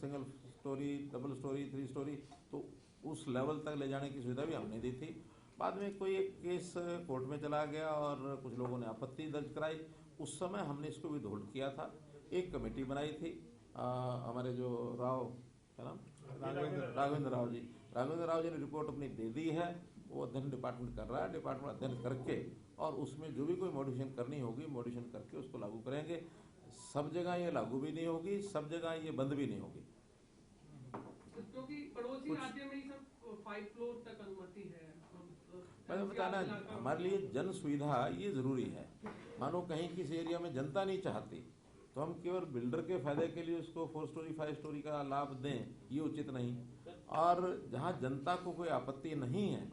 single storey, double storey, 3 storey, तो उस लेवल तक ले जाने की सुविधा भी हमने दी थी। बाद में कोई एक केस कोर्ट में चला गया और कुछ लोगों ने आपत्ति दर्ज कराई। उस समय हमने इसको भी होल्ड किया था। एक कमेटी बनाई थी, हमारे जो राव, क्या नाम, राघवेंद्र राव जी ने रिपोर्ट अपनी दे दी है। वो अध्ययन डिपार्टमेंट कर रहा है। डिपार्टमेंट अध्ययन करके और उसमें जो भी कोई मॉडिफिकेशन करनी होगी मॉडिफिकेशन करके उसको लागू करेंगे। सब जगह ये लागू भी नहीं होगी, सब जगह ये बंद भी नहीं होगी, क्योंकि पड़ोसी राज्य में ही सब 5 फ्लोर तक अनुमति है। मैंने बताया ना, हमारे लिए जन सुविधा ये जरूरी है। मानो कहीं किसी एरिया में जनता नहीं चाहती तो हम केवल बिल्डर के फायदे के लिए उसको 4 स्टोरी 5 स्टोरी का लाभ दें, ये उचित नहीं। और जहाँ जनता को कोई आपत्ति नहीं है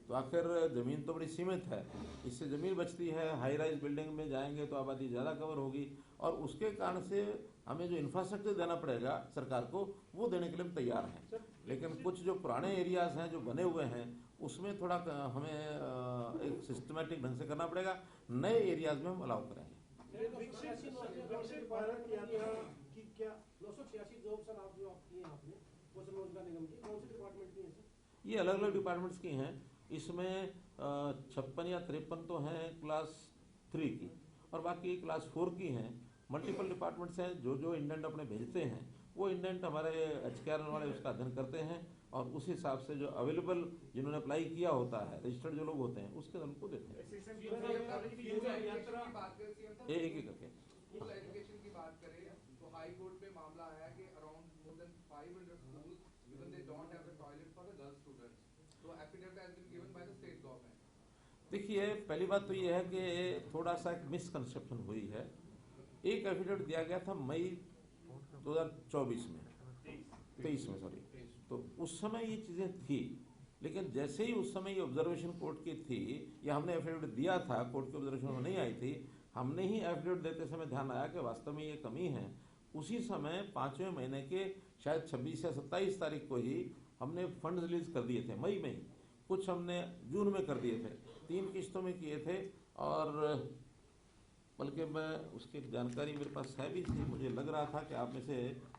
तो आखिर ज़मीन तो बड़ी सीमित है, इससे ज़मीन बचती है। हाई राइज बिल्डिंग में जाएंगे तो आबादी ज़्यादा कवर होगी, और उसके कारण से हमें जो इंफ्रास्ट्रक्चर देना पड़ेगा सरकार को, वो देने के लिए हम तैयार हैं। लेकिन कुछ जो पुराने एरियाज़ हैं जो बने हुए हैं उसमें थोड़ा हमें एक सिस्टमेटिक ढंग से करना पड़ेगा। नए एरियाज़ में हम अलाउ करेंगे। विकसित भारत यात्रा की क्या 986 जॉब सर आप जो किए हैं आपने वो सब रोजगार निगम की कौन से डिपार्टमेंट की है सर? ये अलग अलग डिपार्टमेंट्स की हैं। इसमें 56 या 53 तो हैं क्लास 3 की, और बाकी क्लास 4 की हैं। मल्टीपल डिपार्टमेंट्स हैं। जो इंडेंट अपने भेजते हैं वो इंडेंट हमारे HKRN वाले उसका अध्ययन करते हैं, और उस हिसाब से जो अवेलेबल जिन्होंने अप्लाई किया होता है, रजिस्टर्ड जो लोग होते हैं, उसके उनको देते हैं एक एक करके। स्कूल एजुकेशन की बात करें तो हाई कोर्ट में मामला आया कि around more than 500 schools even they don't have a toilet for the girl students, so affidavit has been given by the state government। देखिए, पहली बात तो ये है कि थोड़ा सा एक मिसकंसेप्शन हुई है। एक एफिडेविट दिया गया था मई 2024 में, 23 में सॉरी, तो उस समय ये चीज़ें थी। लेकिन जैसे ही उस समय ये ऑब्जर्वेशन कोर्ट की थी, या हमने एफिडेविट दिया था, कोर्ट की ऑब्जर्वेशन में नहीं आई थी, हमने ही एफिडेविट देते समय ध्यान आया कि वास्तव में ये कमी है। उसी समय 5वें महीने के शायद 26 या 27 तारीख को ही हमने फंड रिलीज कर दिए थे, मई में ही। कुछ हमने जून में कर दिए थे, 3 किस्तों में किए थे। और बल्कि मैं उसकी जानकारी मेरे पास है भी थी, मुझे लग रहा था कि आप में से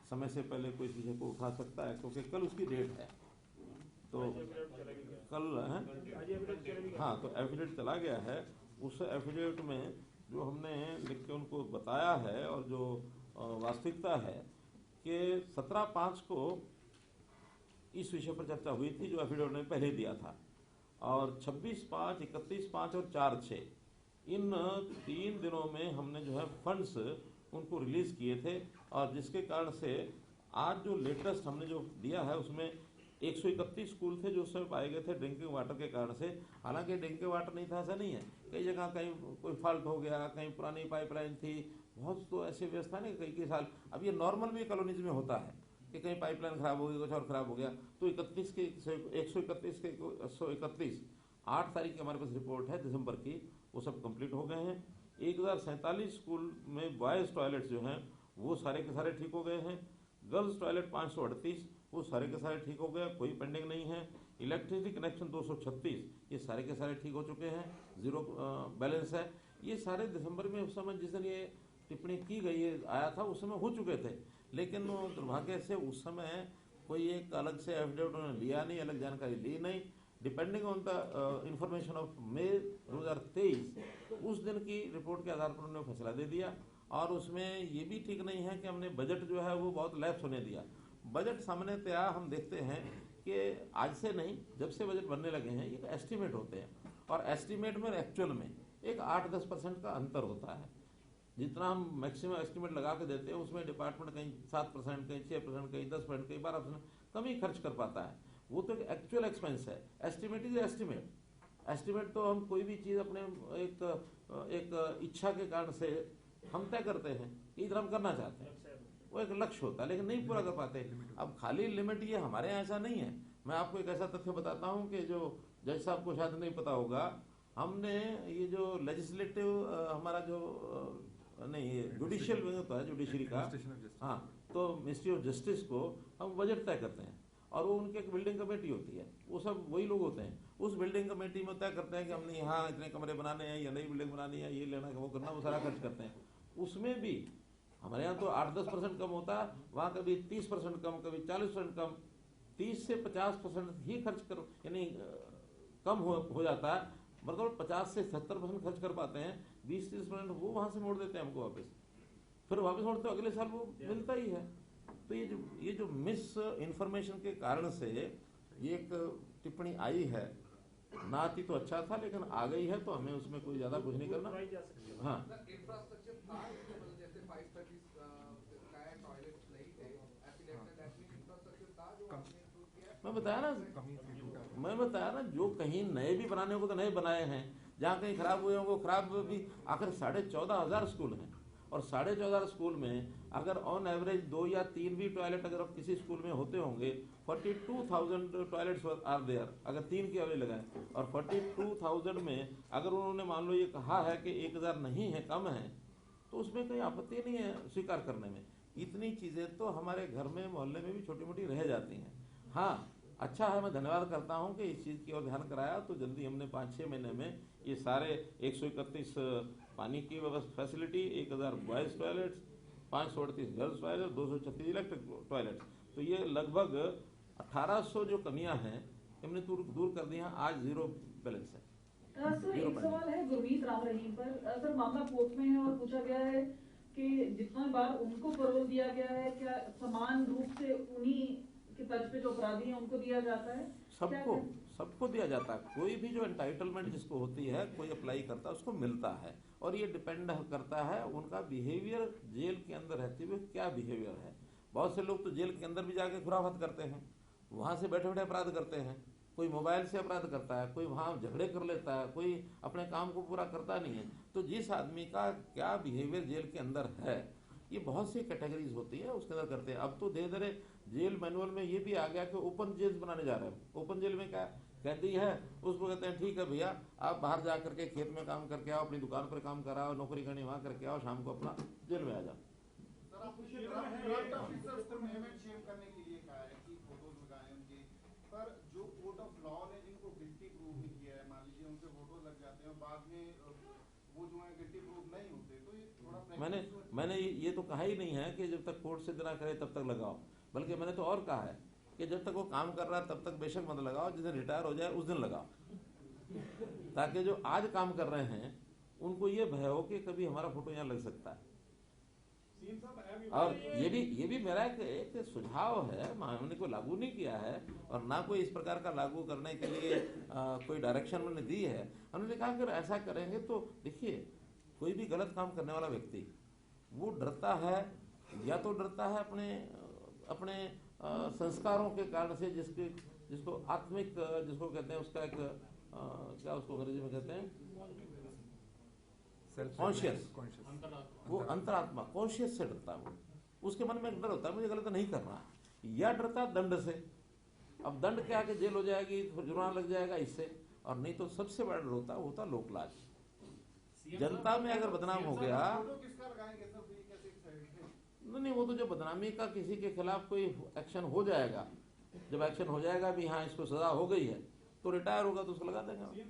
समय से पहले कोई इस विषय को उठा सकता है, क्योंकि कल उसकी डेट है। तो कल है, हाँ, तो एफिडेविट चला गया है। उस एफिडेविट में जो हमने लिख के उनको बताया है और जो वास्तविकता है कि 17/5 को इस विषय पर चर्चा हुई थी जो एफिडेविट ने पहले दिया था, और 26/5, 31/5 और 4/6 इन 3 दिनों में हमने जो है फंड्स उनको रिलीज किए थे, और जिसके कारण से आज जो लेटेस्ट हमने जो दिया है उसमें 131 स्कूल थे जो उस समय पाए गए थे ड्रिंकिंग वाटर के कारण से। हालांकि ड्रिंकिंग वाटर नहीं था ऐसा नहीं है, कई जगह कहीं कोई फॉल्ट हो गया, कहीं पुरानी पाइपलाइन थी, बहुत तो ऐसी व्यवस्था नहीं कई साल। अब ये नॉर्मल भी कॉलोनीज में होता है कि कहीं पाइपलाइन खराब हो गई, कुछ और खराब हो गया, तो 131 के 131 8 तारीख की हमारे पास रिपोर्ट है दिसंबर की, वो सब कंप्लीट हो गए हैं। 1047 स्कूल में बॉयज़ टॉयलेट्स जो हैं वो सारे के सारे ठीक हो गए हैं। गर्ल्स टॉयलेट 538 वो सारे के सारे ठीक हो गए, कोई पेंडिंग नहीं है। इलेक्ट्रिसिटी कनेक्शन 236 ये सारे के सारे ठीक हो चुके हैं, जीरो बैलेंस है। ये सारे दिसंबर में उस समय जिस दिन ये टिप्पणी की गई है आया था उस समय हो चुके थे, लेकिन दुर्भाग्य से उस समय कोई एक अलग से एफिडेविट उन्होंने लिया नहीं, अलग जानकारी ली नहीं। Depending on the information of May 2023 तो उस दिन की रिपोर्ट के आधार पर उन्होंने फैसला दे दिया। और उसमें ये भी ठीक नहीं है कि हमने बजट जो है वो बहुत लैप्स होने दिया। बजट सामान्यतया हम देखते हैं कि आज से नहीं, जब से बजट बनने लगे हैं ये एस्टिमेट होते हैं, और एस्टिमेट में और एक्चुअल में एक 8-10% का अंतर होता है। जितना हम मैक्सिमम एस्टिमेट लगा के देते हैं उसमें डिपार्टमेंट कहीं 7%, कहीं 6%, कहीं 10%, कहीं 12% कम ही खर्च कर पाता है। वो तो एक एक्चुअल एक्सपेंस है। Estimate is estimate. एस्टिमेट तो हम कोई भी चीज़ अपने एक इच्छा के कारण से हम तय करते हैं कि इधर हम करना चाहते हैं, वो एक लक्ष्य होता है, लेकिन नहीं पूरा कर पाते। अब खाली लिमिट ये हमारे यहाँ ऐसा नहीं है। मैं आपको एक ऐसा तथ्य बताता हूँ कि जो जज साहब को शायद नहीं पता होगा, हमने ये जो लेजिस्लेटिव हमारा जो नहीं जुडिशियल विंग होता है जुडिशरी का, हाँ, तो मिनिस्ट्री ऑफ जस्टिस को हम बजट तय करते हैं, और वो उनकी एक बिल्डिंग कमेटी होती है, वो सब वही लोग होते हैं। उस बिल्डिंग कमेटी में तय करते हैं कि हमने यहाँ इतने कमरे बनाने हैं, या नई बिल्डिंग बनानी है, ये लेना है, वो करना, वो सारा खर्च करते हैं। उसमें भी हमारे यहाँ तो 8-10% कम होता है, वहाँ कभी 30% कम, कभी 40% कम, 30 से 50% ही खर्च कर यानी कम हो जाता है। मतलब 50 से 70% खर्च कर पाते हैं, 20-30% वो वहाँ से मोड़ देते हैं हमको वापस, फिर वापस मोड़ते तो अगले साल वो मिलता ही है। तो ये जो मिस इंफॉर्मेशन के कारण से ये एक टिप्पणी आई है, ना आती तो अच्छा था, लेकिन आ गई है तो हमें उसमें कोई ज्यादा कुछ नहीं करना। हाँ, इंफ्रास्ट्रक्चर था जैसे 530 टॉयलेट्स नहीं थे, इंफ्रास्ट्रक्चर था जो आपने इंप्रूव किया। मैं बताया ना जो कहीं नए भी बनाने को तो नए बनाए हैं, जहाँ कहीं खराब हुए होंगे खराब भी। आखिर 14,500 स्कूल हैं, और 14,500 स्कूल में अगर ऑन एवरेज 2 या 3 भी टॉयलेट अगर किसी स्कूल में होते होंगे, 42,000 टॉयलेट्स आर देयर, अगर 3 की एवरेज लगाएं, और 42,000 में अगर उन्होंने मान लो ये कहा है कि 1,000 नहीं है, कम है, तो उसमें कोई आपत्ति नहीं है स्वीकार करने में। इतनी चीज़ें तो हमारे घर में मोहल्ले में भी छोटी मोटी रह जाती हैं। हाँ, अच्छा है, मैं धन्यवाद करता हूं कि इस चीज़ की ओर ध्यान कराया, तो जल्दी हमने 5-6 महीने में ये सारे 131 पानी की व्यवस्था facility, 1,000 boys toilets, 538 girls toilet, 236 electric toilets, तो ये लगभग 1800 जो कमियां हैं हमने दूर कर दी हैं। आज जीरो बैलेंस है। सर एक सवाल है गुरमीत राम रहीम पर। सर मामला कोर्ट में है और पूछा गया है कि जितना बार उनको पैरोल दिया गया है, क्या समान रूप से उन्हीं के तर्ज पे जो अपराधी हैं उनको दिया जाता है? सबको दिया जाता है। कोई भी जो एंटाइटलमेंट जिसको होती है, कोई अप्लाई करता है उसको मिलता है, और ये डिपेंड करता है उनका बिहेवियर, जेल के अंदर रहते हुए क्या बिहेवियर है। बहुत से लोग तो जेल के अंदर भी जाके खुराफत करते हैं, वहाँ से बैठे बैठे अपराध करते हैं, कोई मोबाइल से अपराध करता है, कोई वहाँ झगड़े कर लेता है, कोई अपने काम को पूरा करता नहीं है। तो जिस आदमी का क्या बिहेवियर जेल के अंदर है, ये बहुत सी कैटेगरीज होती है, उसके अंदर करते हैं। अब तो धीरे धीरे जेल मैनुअल में ये भी आ गया कि ओपन जेल बनाने जा रहे हैं। ओपन जेल में क्या कैदी है, उसको कहते हैं ठीक है भैया, आप बाहर जा करके खेत में काम करके आओ, अपनी दुकान पर काम कराओ, नौकरी करनी वहाँ करके आओ, शाम को अपना जेल में आ जाओ। पर जो कोर्ट ऑफ लॉ ने जिनको गिल्टी प्रूव नहीं किया है, मान लीजिए उनके फोटो लग जाते हैं, बाद में वो जो है गिल्टी प्रूव नहीं होते, तो ये थोड़ा मैंने ये तो कहा ही नहीं है कि जब तक कोर्ट से देना करे तब तक लगाओ, बल्कि मैंने तो और कहा है कि जब तक वो काम कर रहा है तब तक बेशक मत लगाओ, जिस दिन रिटायर हो जाए उस दिन लगाओ, ताकि जो आज काम कर रहे हैं उनको ये भय हो कि कभी हमारा फोटो यहाँ लग सकता है। और ये भी मेरा एक सुझाव है, हमने कोई लागू नहीं किया है और ना कोई इस प्रकार का लागू करने के लिए कोई डायरेक्शन हमने दी है। हमने कहा अगर ऐसा करेंगे तो देखिए, कोई भी गलत काम करने वाला व्यक्ति वो डरता है, या तो डरता है अपने संस्कारों के कारण से, जिसको आत्मिक, जिसको कहते हैं उसका एक क्या उसको अंग्रेजी में कहते हैं कॉन्शियस, वो अंतरात्मा कॉन्शियस से डरता है। वो उसके मन में एक डर होता है मुझे गलत नहीं करना, या डरता है दंड से। अब दंड क्या कि जेल हो जाएगी, जुर्माना लग जाएगा इससे, और नहीं तो सबसे बड़ा डर होता है लोकलाज। जनता में अगर बदनाम हो गया, नहीं वो तो जो बदनामी का किसी के खिलाफ कोई एक्शन हो जाएगा, जब एक्शन हो जाएगा भी हाँ इसको सजा हो गई है तो रिटायर होगा तो उसको लगा देंगे।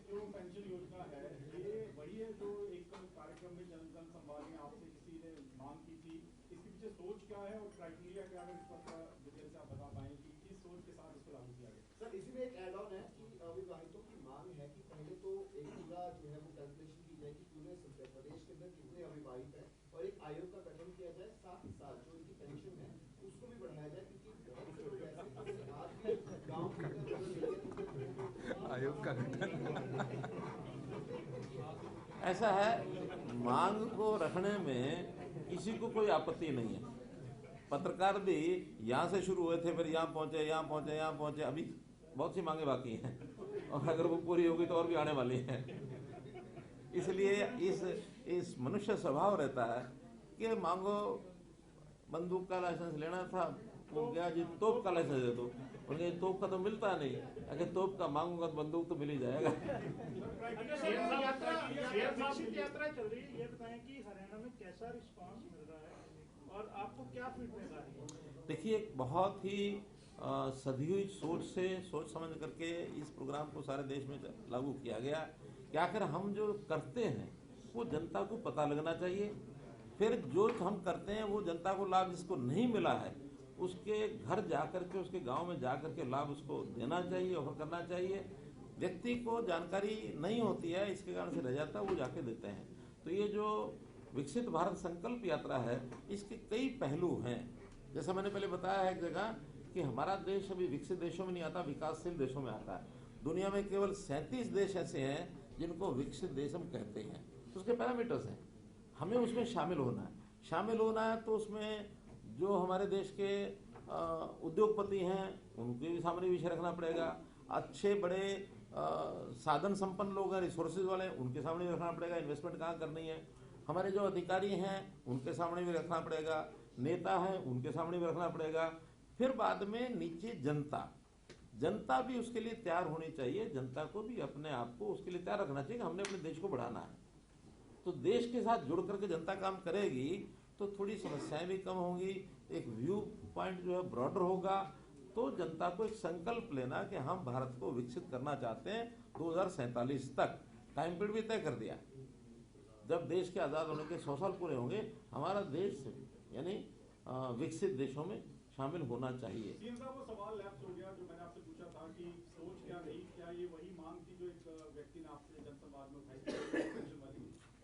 जो पेंशन योजना है ये वही है जो एक कार्यक्रम में जन संवाद में आपसे किसी ने मांग की थी, इसके पीछे सोच क्या है और क्राइटेरिया क्या है, इस पर डिटेल से आप बता पाएंगे कि किस सोच के साथ इसको लागू किया गया? सर इसी में एक ऐड ऑन है कि अविवाहितों की मांग है कि पहले तो एक पूरा जो है वो कैलकुलेशन की जाए कि पूरे प्रदेश के अंदर कितने अविवाहित हैं और एक आयोग का गठन किया जाए, साथ ही साथ जो इनकी पेंशन है उसको भी बढ़ाया जाए, क्योंकि बहुत से लोग ऐसे आज भी गाँव के अंदर आयोग का गठन ऐसा है, मांग को रखने में किसी को कोई आपत्ति नहीं है। पत्रकार भी यहाँ से शुरू हुए थे, फिर यहाँ पहुंचे, अभी बहुत सी मांगे बाकी हैं और अगर वो पूरी होगी तो और भी आने वाली हैं। इसलिए इस मनुष्य स्वभाव रहता है कि मांगो, बंदूक का लाइसेंस लेना था, वो गया जी तोप का लाइसेंस दे दो, उनके तोप का तो मिलता नहीं, अगर तोप का मांगूंगा तो बंदूक तो मिल ही जाएगा। यात्रा चल रही है, ये बताएं कि हरियाणा में कैसा रिस्पांस मिल रहा है और आपको क्या फीडबैक आ रही है? देखिए, बहुत ही सधी हुई सोच समझ करके इस प्रोग्राम को सारे देश में लागू किया गया कि आखिर हम जो करते हैं वो जनता को पता लगना चाहिए, फिर जो हम करते हैं वो जनता को लाभ जिसको नहीं मिला है उसके घर जाकर के, उसके गांव में जाकर के लाभ उसको देना चाहिए, ऑफर करना चाहिए। व्यक्ति को जानकारी नहीं होती है, इसके कारण से रह जाता है, वो जाके देते हैं। तो ये जो विकसित भारत संकल्प यात्रा है, इसके कई पहलू हैं। जैसा मैंने पहले बताया है एक जगह कि हमारा देश अभी विकसित देशों में नहीं आता, विकासशील देशों में आता है। दुनिया में केवल 37 देश ऐसे हैं जिनको विकसित देश हम कहते हैं। तो उसके पैरामीटर्स हैं, हमें उसमें शामिल होना है। तो उसमें जो हमारे देश के उद्योगपति हैं उनके भी सामने विषय रखना पड़ेगा, अच्छे बड़े साधन संपन्न लोग हैं, रिसोर्सेज वाले, उनके सामने भी रखना पड़ेगा, इन्वेस्टमेंट कहाँ करनी है। हमारे जो अधिकारी हैं उनके सामने भी रखना पड़ेगा, नेता हैं उनके सामने भी रखना पड़ेगा। फिर बाद में नीचे जनता भी उसके लिए तैयार होनी चाहिए। जनता को भी अपने आप को उसके लिए तैयार रखना चाहिए कि हमने अपने देश को बढ़ाना है। तो देश के साथ जुड़ करके जनता काम करेगी तो थोड़ी समस्याएं भी कम होंगी, एक व्यू पॉइंट जो है ब्रॉडर होगा। तो जनता को एक संकल्प लेना कि हम भारत को विकसित करना चाहते हैं 2047 तक, टाइम पीरियड भी तय कर दिया। जब देश के आज़ाद होने के 100 साल पूरे होंगे, हमारा देश यानी विकसित देशों में शामिल होना चाहिए। सीएम साहब, वो सवाल लैप्स हो गया जो मैंने आपसे पूछा था कि सोच क्या रही, क्या ये वही मांग थी जो एक व्यक्ति ने आपसे जनसंवाद में उठाई थी?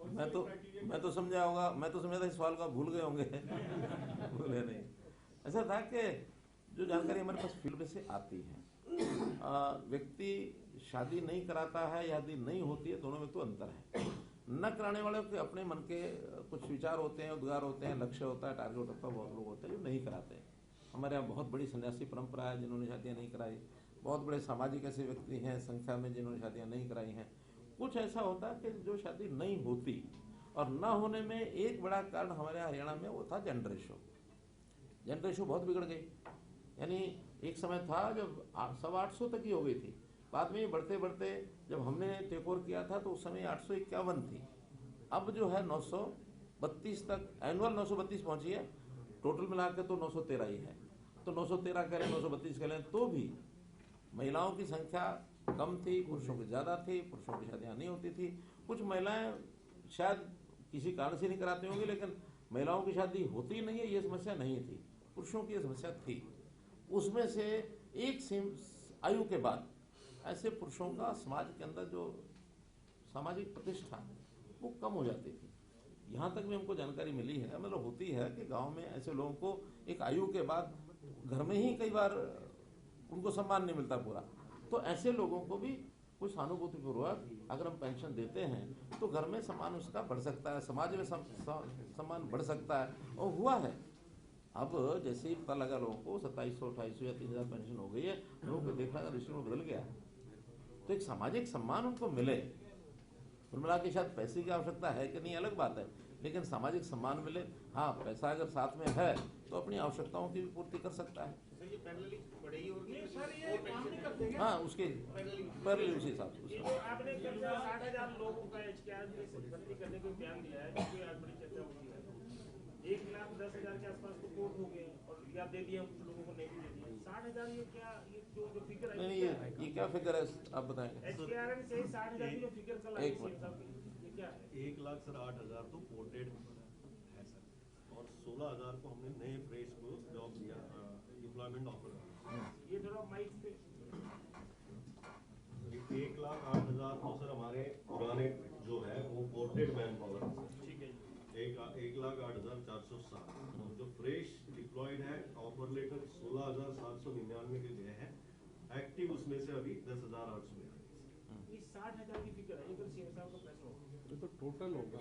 मैं तो समझा होगा, मैं तो समझा था इस सवाल का भूल गए होंगे। भूले नहीं। ऐसा था कि जो जानकारी हमारे पास फील्ड से आती है, व्यक्ति शादी नहीं कराता है या शादी नहीं होती है, दोनों में तो अंतर है। न कराने वाले के अपने मन के कुछ विचार होते हैं, उद्गार होते हैं, लक्ष्य होता है, टारगेट होता है। बहुत लोग होते हैं जो नहीं कराते हैं। हमारे यहाँ बहुत बड़ी सन्यासी परंपरा है जिन्होंने शादियाँ नहीं कराई। बहुत बड़े सामाजिक ऐसे व्यक्ति हैं संख्या में जिन्होंने शादियाँ नहीं कराई हैं। कुछ ऐसा होता है कि जो शादी नहीं होती, और न होने में एक बड़ा कारण हमारे हरियाणा में वो था जेंडर रेशो। जेंडर रेशो बहुत बिगड़ गई। यानी एक समय था जब 850 तक ही हो गई थी, बाद में बढ़ते बढ़ते जब हमने टेक ओवर किया था तो उस समय 851 थी। अब जो है 932 तक, एनुअल 932 पहुंची है, टोटल मिला के तो 913 ही है। तो 913 करें, 932 करें, तो भी महिलाओं की संख्या कम थी, पुरुषों की ज़्यादा थी। पुरुषों की शादियाँ नहीं होती थी। कुछ महिलाएं शायद किसी कारण से नहीं कराती होंगी, लेकिन महिलाओं की शादी होती नहीं है, ये समस्या नहीं थी। पुरुषों की ये समस्या थी। उसमें से एक आयु के बाद ऐसे पुरुषों का समाज के अंदर जो सामाजिक प्रतिष्ठा वो कम हो जाती थी। यहाँ तक भी हमको जानकारी मिली है, मतलब होती है कि गांव में ऐसे लोगों को एक आयु के बाद घर में ही कई बार उनको सम्मान नहीं मिलता पूरा, तो ऐसे लोगों को भी कुछ सहानुभूतिपूर्वक अगर हम पेंशन देते हैं तो घर में सम्मान उसका बढ़ सकता है, समाज में सम्मान बढ़ सकता है, और हुआ है। अब जैसे ही पता लगा लोगों को 2700, 2800 या 3000 पेंशन हो गई है, लोगों को देखा दृष्टिकोण बदल गया, तो एक सामाजिक सम्मान उनको मिले। कुल मिला के शायद पैसे की आवश्यकता है कि नहीं अलग बात है, लेकिन सामाजिक सम्मान मिले। हाँ, पैसा अगर साथ में है तो अपनी आवश्यकताओं की भी पूर्ति कर सकता है। हाँ, उसके पहले उसी हिसाब से आपने 60,000 लोगों का HKR भर्ती करने को बयान दिया है, जिसकी आज बड़ी चर्चा होती है। 1,10,000 के आसपास तो कोर्ट हो गए और या दे दिए, कुछ लोगों को नहीं भी दे दिए। 60,000 ये क्या, ये जो फिगर है, नहीं, ये क्या फिगर है आप बताएंगे? HKR से 60,000 की जो फिगर कल आई एक मिनट, ये क्या है? 1,08,000 तो पोर्टेड है सर, और 16,000 को हमने नए फ्रेश को जॉब दिया, एम्प्लॉयमेंट ऑफर। ये थोड़ा माइक पे 1,08,000 तो सर हमारे पुराने जो है वो पोर्टेड मैन पावर, ठीक है, 1,08,407। जो फ्रेश डिप्लॉयड है, ऑफर लेटर 16,799 के गए हैं, एक्टिव उसमें से अभी 10,800 में। ये 60,000 की फिगर है, ये तो सीएम साहब का प्रश्न होगा। ये तो टोटल होगा,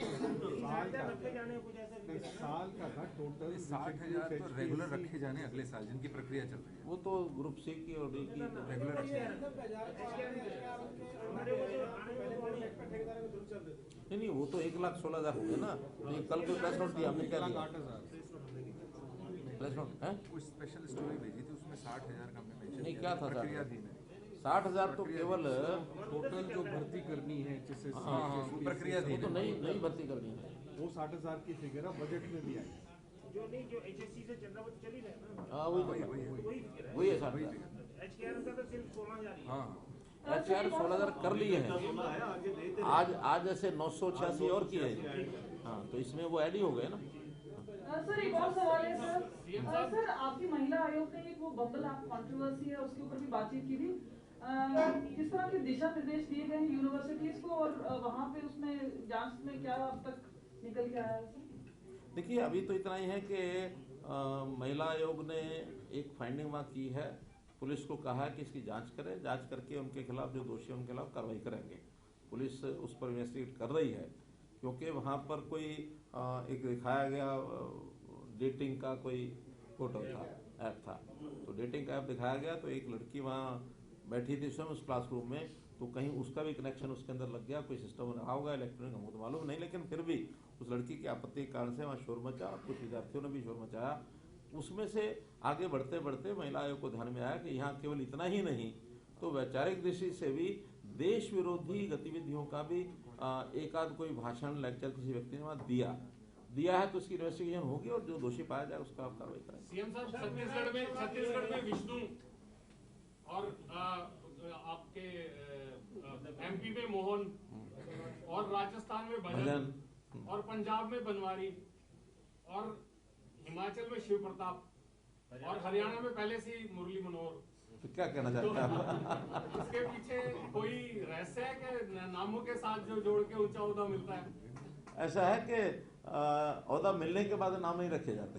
साल का रखे जाने कुछ ऐसा फिगर है ना? साल का था टोटल। 60,000 तो रेगुलर रखे जाने अगले साल, जिनकी प्रक्रिया चल रही है। वो तो ग्रुप सी की और डी की रेगुलर नहीं, वो तो 1,16,000 हो गए ना। तो ये कल कोई प्रेस नोट दिया हमने, क्या दिया? 1,08,000 प्रेस नोट है? कुछ स्पेशल स्टोरी भेजी थी, उसमें 60,000 का हमने मेंशन नहीं, क्या था प्रक्रियाधीन है। 60,000 तो केवल टोटल जो भर्ती करनी है, जैसे प्रक्रियाधीन तो नई भर्ती करनी है, वो 60,000 की फिगर है, बजट में भी आई। जो नहीं, जो HSC से चल रहा है वो तो चल ही रहा है ना। हाँ, वही वही है 60,000। HKR का तो सिर्फ 16,000 ही है। हाँ, HKR 16,000 कर लिए हैं, आज जैसे 986 और किए हैं। हाँ, तो इसमें वो ऐड ही हो गए ना। सर एक और सवाल है सर। सर आपकी महिला आयोग ने एक वो बम्बल ऐप कंट्रोवर्सी है, उसके ऊपर भी बातचीत की थी। किस तरह के दिशा निर्देश दिए गए हैं यूनिवर्सिटीज को, और वहाँ पे उसमें जांच में क्या अब तक निकल के आया है? देखिए, अभी तो इतना ही है कि महिला आयोग ने एक फाइंडिंग वहाँ की है, पुलिस को कहा है कि इसकी जांच करें, जांच करके उनके खिलाफ जो दोषी हैं उनके खिलाफ कार्रवाई करेंगे। पुलिस उस पर इन्वेस्टिगेट कर रही है, क्योंकि वहाँ पर कोई एक दिखाया गया डेटिंग का कोई पोर्टल था, ऐप था, तो डेटिंग का ऐप दिखाया गया, तो एक लड़की वहाँ बैठी थी स्वयं उस क्लासरूम में, तो कहीं उसका भी कनेक्शन उसके अंदर लग गया, कोई सिस्टम रहा होगा इलेक्ट्रॉनिक, हमको तो मालूम नहीं, लेकिन फिर भी उस लड़की की आपत्ति के कारण से वहाँ शोर मचा, कुछ विद्यार्थियों ने भी शोर मचाया। उसमें से आगे बढ़ते बढ़ते महिला आयोग को ध्यान में आया कि यहाँ केवल इतना ही नहीं, तो वैचारिक दृष्टि से भी देश विरोधी गतिविधियों का भी एक आध कोई भाषण, लेक्चर किसी व्यक्ति ने वहाँ दिया है, तो उसकी इन्वेस्टिगेशन होगी और जो दोषी पाया जाए उसका आप कार्रवाई करेंगे। सीएम साहब, छत्तीसगढ़ में विष्णु और आपके MP में मोहन और राजस्थान में भजन और पंजाब में बनवारी और हिमाचल में शिव प्रताप और हरियाणा में पहले से ही मुरली मनोहर। तो क्या कहना चाहते हैं? इसके पीछे कोई रहस्य है कि नामों के साथ जो जोड़ के ऊंचा ओहदा मिलता है? ऐसा है कि ओहदा मिलने के बाद नाम नहीं रखे जाते,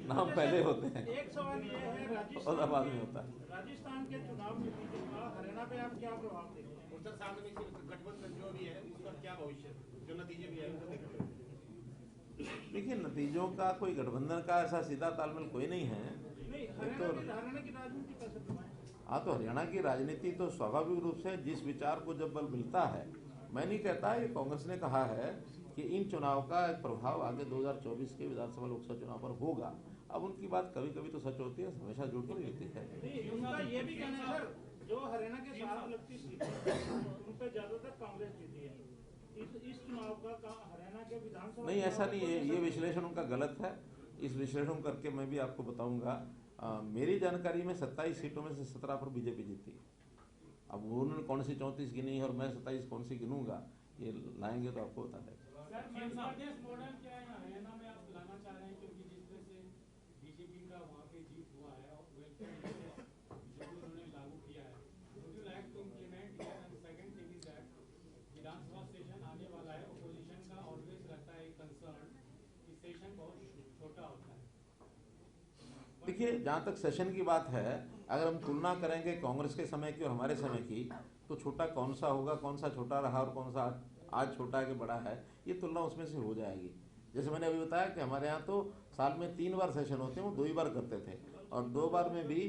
नाम पहले होते हैं। एक सवाल ये है, ओहदा बाद में होता है। राजस्थान के चुनाव नतीजों का हरियाणा पे आप क्या प्रभाव देखते हैं? और सर साथ में गठबंधन जो भी है उसका क्या भविष्य, जो नतीजे भी आए? देखिए, नतीजों का कोई गठबंधन का ऐसा सीधा तालमेल कोई नहीं है। हरियाणा की राजनीति कैसे प्रभावित? हाँ, तो हरियाणा की राजनीति तो स्वाभाविक रूप से जिस विचार को जब बल मिलता है, मैं नहीं कहता, ये कांग्रेस ने कहा है कि इन चुनाव का एक प्रभाव आगे 2024 के विधानसभा लोकसभा चुनाव पर होगा। अब उनकी बात कभी कभी तो सच होती है, हमेशा झूठ नहीं होती है। उनका ये भी कहना है सर, जो हरियाणा के 7 लगती सीटें उन पे ज्यादातर कांग्रेस जीती है। इस चुनाव का हरियाणा के विधानसभा नहीं, ऐसा नहीं है, ये विश्लेषण उनका गलत है। इस विश्लेषण करके मैं भी आपको बताऊंगा, मेरी जानकारी में 27 सीटों में से 17 पर बीजेपी जीती। अब उन्होंने कौन सी 34 गिनी और मैं 27 कौन सी गिनूंगा, ये लाएंगे तो आपको बता देंगे। मॉडल क्या है हरियाणा में आप लाना चाह रहे हैं, क्योंकि जिस तरह से बीजेपी का वहाँ पे जीत हुआ है और वेलफेयर जो उन्होंने लागू किया है, would you like to implement here? And second thing is that देखिए, जहाँ तक सेशन की बात है, अगर हम तुलना करेंगे कांग्रेस के समय की और हमारे समय की, तो छोटा कौन सा होगा, कौन सा छोटा रहा और कौन सा आज छोटा है कि बड़ा है, ये तुलना उसमें से हो जाएगी। जैसे मैंने अभी बताया कि हमारे यहाँ तो साल में 3 बार सेशन होते हैं, वो 2 ही बार करते थे, और 2 बार में भी,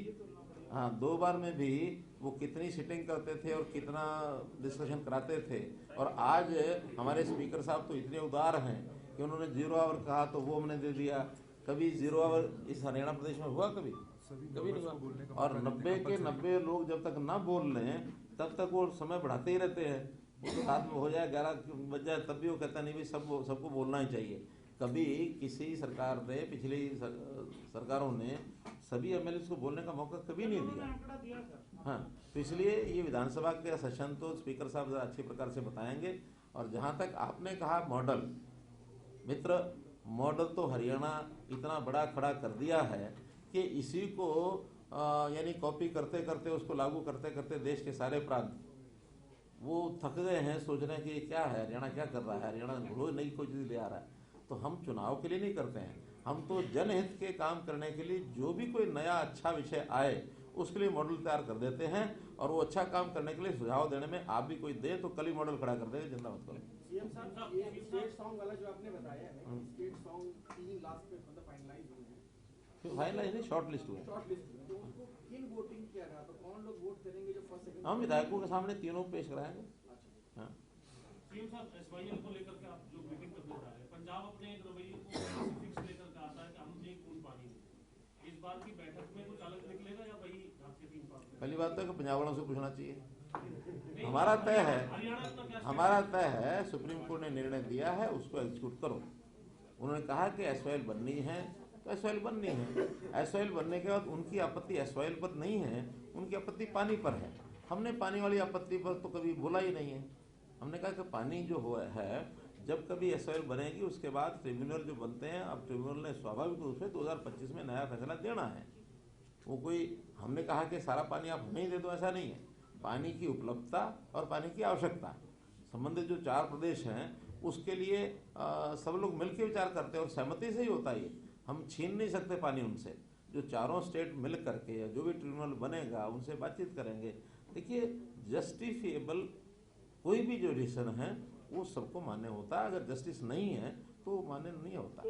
हाँ, 2 बार में भी वो कितनी सिटिंग करते थे और कितना डिस्कशन कराते थे। और आज हमारे स्पीकर साहब तो इतने उदार हैं कि उन्होंने 0 आवर कहा तो वो हमने दे दिया। कभी 0 आवर इस हरियाणा प्रदेश में हुआ? कभी नहीं हुआ। और 90 के 90 लोग जब तक ना बोल रहे हैं तब तक वो समय बढ़ाते ही रहते हैं। वो तो रात में हो जाए 11 बज जाए तब भी वो कहता नहीं भाई सबको बोलना ही चाहिए। कभी किसी सरकार ने, पिछली सरकारों ने सभी एमएलए को बोलने का मौका कभी नहीं दिया। हाँ, तो इसलिए ये विधानसभा के सेशन तो स्पीकर साहब ज़रा अच्छे प्रकार से बताएंगे। और जहाँ तक आपने कहा मॉडल, मित्र, मॉडल तो हरियाणा इतना बड़ा खड़ा कर दिया है कि इसी को यानी कॉपी करते करते, उसको लागू करते करते देश के सारे प्रांत वो थक गए हैं सोचने कि क्या है हरियाणा, क्या कर रहा है हरियाणा, रोज नई कोई चीज़ ले आ रहा है। तो हम चुनाव के लिए नहीं करते हैं, हम तो जनहित के काम करने के लिए जो भी कोई नया अच्छा विषय आए उसके लिए मॉडल तैयार कर देते हैं। और वो अच्छा काम करने के लिए सुझाव देने में आप भी कोई दे तो कल ही मॉडल खड़ा कर देंगे। जिंदा मत करो। सीएम साहब, ये स्टेट सॉन्ग वाला जो आपने बताया है, स्टेट सॉन्ग 3 लास्ट पे मतलब फाइनलाइज हुए हैं, तो फाइनलाइज नहीं, शॉर्ट लिस्ट हुए। शॉर्ट लिस्ट में, तो उसको किन वोटिंग किया गया, तो कौन लोग वोट करेंगे जो फर्स्ट सेकंड? हम विधायकों के सामने तीनों पेश कराएंगे। हाँ, सीएम साहब, एसवाईएल को लेकर के आप जो मीटिंग करने जा रहे हैं, पंजाब अपने एक रवैये को फिक्स लेकर के आता है कि हम एक बूंद पानी नहीं। इस बार की बैठक में कुछ अलग निकलेगा या वही आपके 3 बार? पहली बात तो पंजाब वालों से पूछना चाहिए। हमारा तय है, हमारा तय है, सुप्रीम कोर्ट ने निर्णय दिया है, उसको एग्जीक्यूट करो। उन्होंने कहा कि एसवाईएल बननी है तो एसवाईएल बननी है। एसवाईएल बनने के बाद उनकी आपत्ति एसवाईएल पर नहीं है, उनकी आपत्ति पानी पर है। हमने पानी वाली आपत्ति पर तो कभी बोला ही नहीं है। हमने कहा कि पानी जो हो है, जब कभी एसवाईएल बनेगी उसके बाद ट्रिब्यूनल जो बनते हैं, अब ट्रिब्यूनल ने स्वाभाविक रूप से 2025 में नया फैसला देना है। वो कोई, हमने कहा कि सारा पानी आप हमें ही दे दो, ऐसा नहीं है। पानी की उपलब्धता और पानी की आवश्यकता, संबंधित जो 4 प्रदेश हैं उसके लिए सब लोग मिलकर विचार करते हैं और सहमति से ही होता है। हम छीन नहीं सकते पानी उनसे। जो चारों स्टेट मिल करके या जो भी ट्रिब्यूनल बनेगा उनसे बातचीत करेंगे। देखिए, जस्टिफिएबल कोई भी जो डिसीजन है वो सबको मान्य होता है, अगर जस्टिस नहीं है तो मान्य नहीं होता।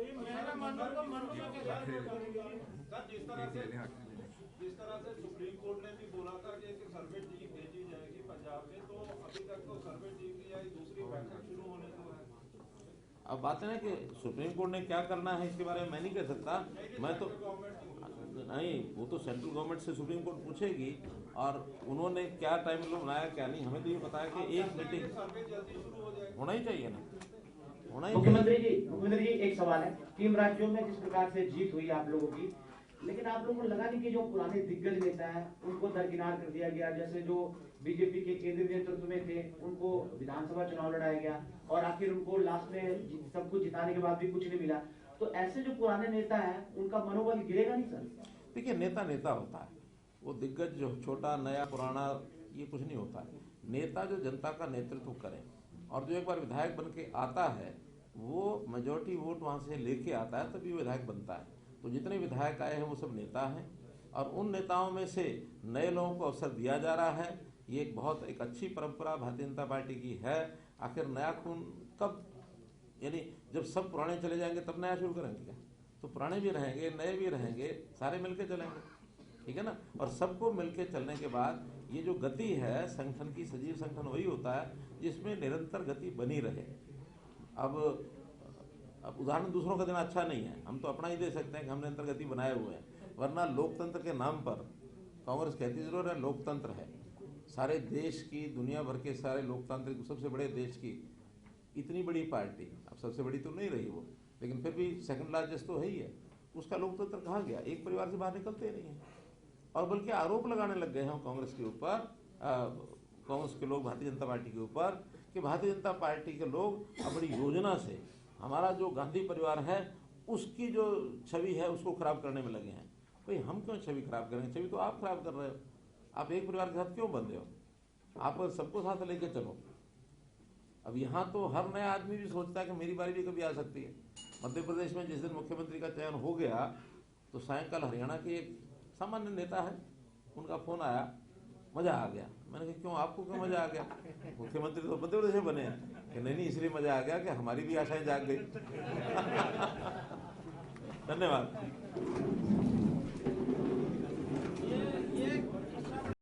जिस तरह से सुप्रीम कोर्ट ने भी बोला था कि एक सर्वे टीम भेजी जाएगी पंजाब में, तो अभी तक तो सर्वे टीम की या दूसरी बैठक शुरू होने को है। अब बात है ना कि सुप्रीम कोर्ट ने क्या करना है इसके बारे में मैं नहीं कह सकता। मैं तो नहीं, वो तो सेंट्रल गवर्नमेंट से सुप्रीम कोर्ट पूछेगी और उन्होंने क्या टाइम लो बनाया क्या नहीं। हमें तो ये बताया कि एक मीटिंग होना ही चाहिए ना, होना ही। मुख्यमंत्री जी एक सवाल है। 3 राज्यों में जिस प्रकार से जीत हुई आप लोगों की, लेकिन आप लोगों को लगा नहीं कि जो पुराने दिग्गज नेता हैं उनको दरकिनार कर दिया गया? जैसे जो बीजेपी के केंद्रीय नेतृत्व में थे उनको विधानसभा चुनाव लड़ाया गया और आखिर उनको लास्ट में सब कुछ जिताने के बाद भी कुछ नहीं मिला। तो ऐसे जो पुराने नेता हैं उनका मनोबल गिरेगा नहीं सर? देखिए, नेता नेता होता है, वो दिग्गज जो छोटा नया पुराना ये कुछ नहीं होता है। नेता जो जनता का नेतृत्व करे और जो एक बार विधायक बन के आता है वो मेजोरिटी वोट वहाँ से लेके आता है तभी विधायक बनता है। तो जितने विधायक आए हैं वो सब नेता हैं और उन नेताओं में से नए लोगों को अवसर दिया जा रहा है। ये एक अच्छी परंपरा भारतीय जनता पार्टी की है। आखिर नया खून कब, यानी जब सब पुराने चले जाएंगे तब नया शुरू करेंगे क्या? तो पुराने भी रहेंगे, नए भी रहेंगे, सारे मिलके चलेंगे, ठीक है ना। और सबको मिलके चलने के बाद ये जो गति है संगठन की, सजीव संगठन वही होता है जिसमें निरंतर गति बनी रहे। अब उदाहरण दूसरों का देना अच्छा नहीं है, हम तो अपना ही दे सकते हैं कि हम निरंतर गति बनाए हुए हैं। वरना लोकतंत्र के नाम पर कांग्रेस कहती जरूर है लोकतंत्र है, सारे देश की, दुनिया भर के सारे लोकतांत्रिक सबसे बड़े देश की इतनी बड़ी पार्टी, अब सबसे बड़ी तो नहीं रही वो, लेकिन फिर भी सेकंड लार्जेस्ट तो है ही है। उसका लोकतंत्र कहाँ गया? एक परिवार से बाहर निकलते ही नहीं है। और बल्कि आरोप लगाने लग गए हैं कांग्रेस के ऊपर, कांग्रेस के लोग भारतीय जनता पार्टी के ऊपर कि भारतीय जनता पार्टी के लोग अपनी योजना से हमारा जो गांधी परिवार है उसकी जो छवि है उसको खराब करने में लगे हैं। भाई हम क्यों छवि खराब करेंगे? छवि तो आप खराब कर रहे हो। आप एक परिवार के साथ क्यों बंधे हो? आप सबको साथ लेके चलो। अब यहाँ तो हर नया आदमी भी सोचता है कि मेरी बारी भी कभी आ सकती है। मध्य प्रदेश में जिस दिन मुख्यमंत्री का चयन हो गया तो सायंकाल हरियाणा के एक सामान्य नेता है, उनका फ़ोन आया, मज़ा आ गया। मैंने कहा क्यों, आपको क्यों मज़ा आ गया? मुख्यमंत्री तो मध्य प्रदेश में बने हैं कि नहीं, इसलिए मज़ा आ गया कि हमारी भी आशाएं जाग गई। धन्यवाद।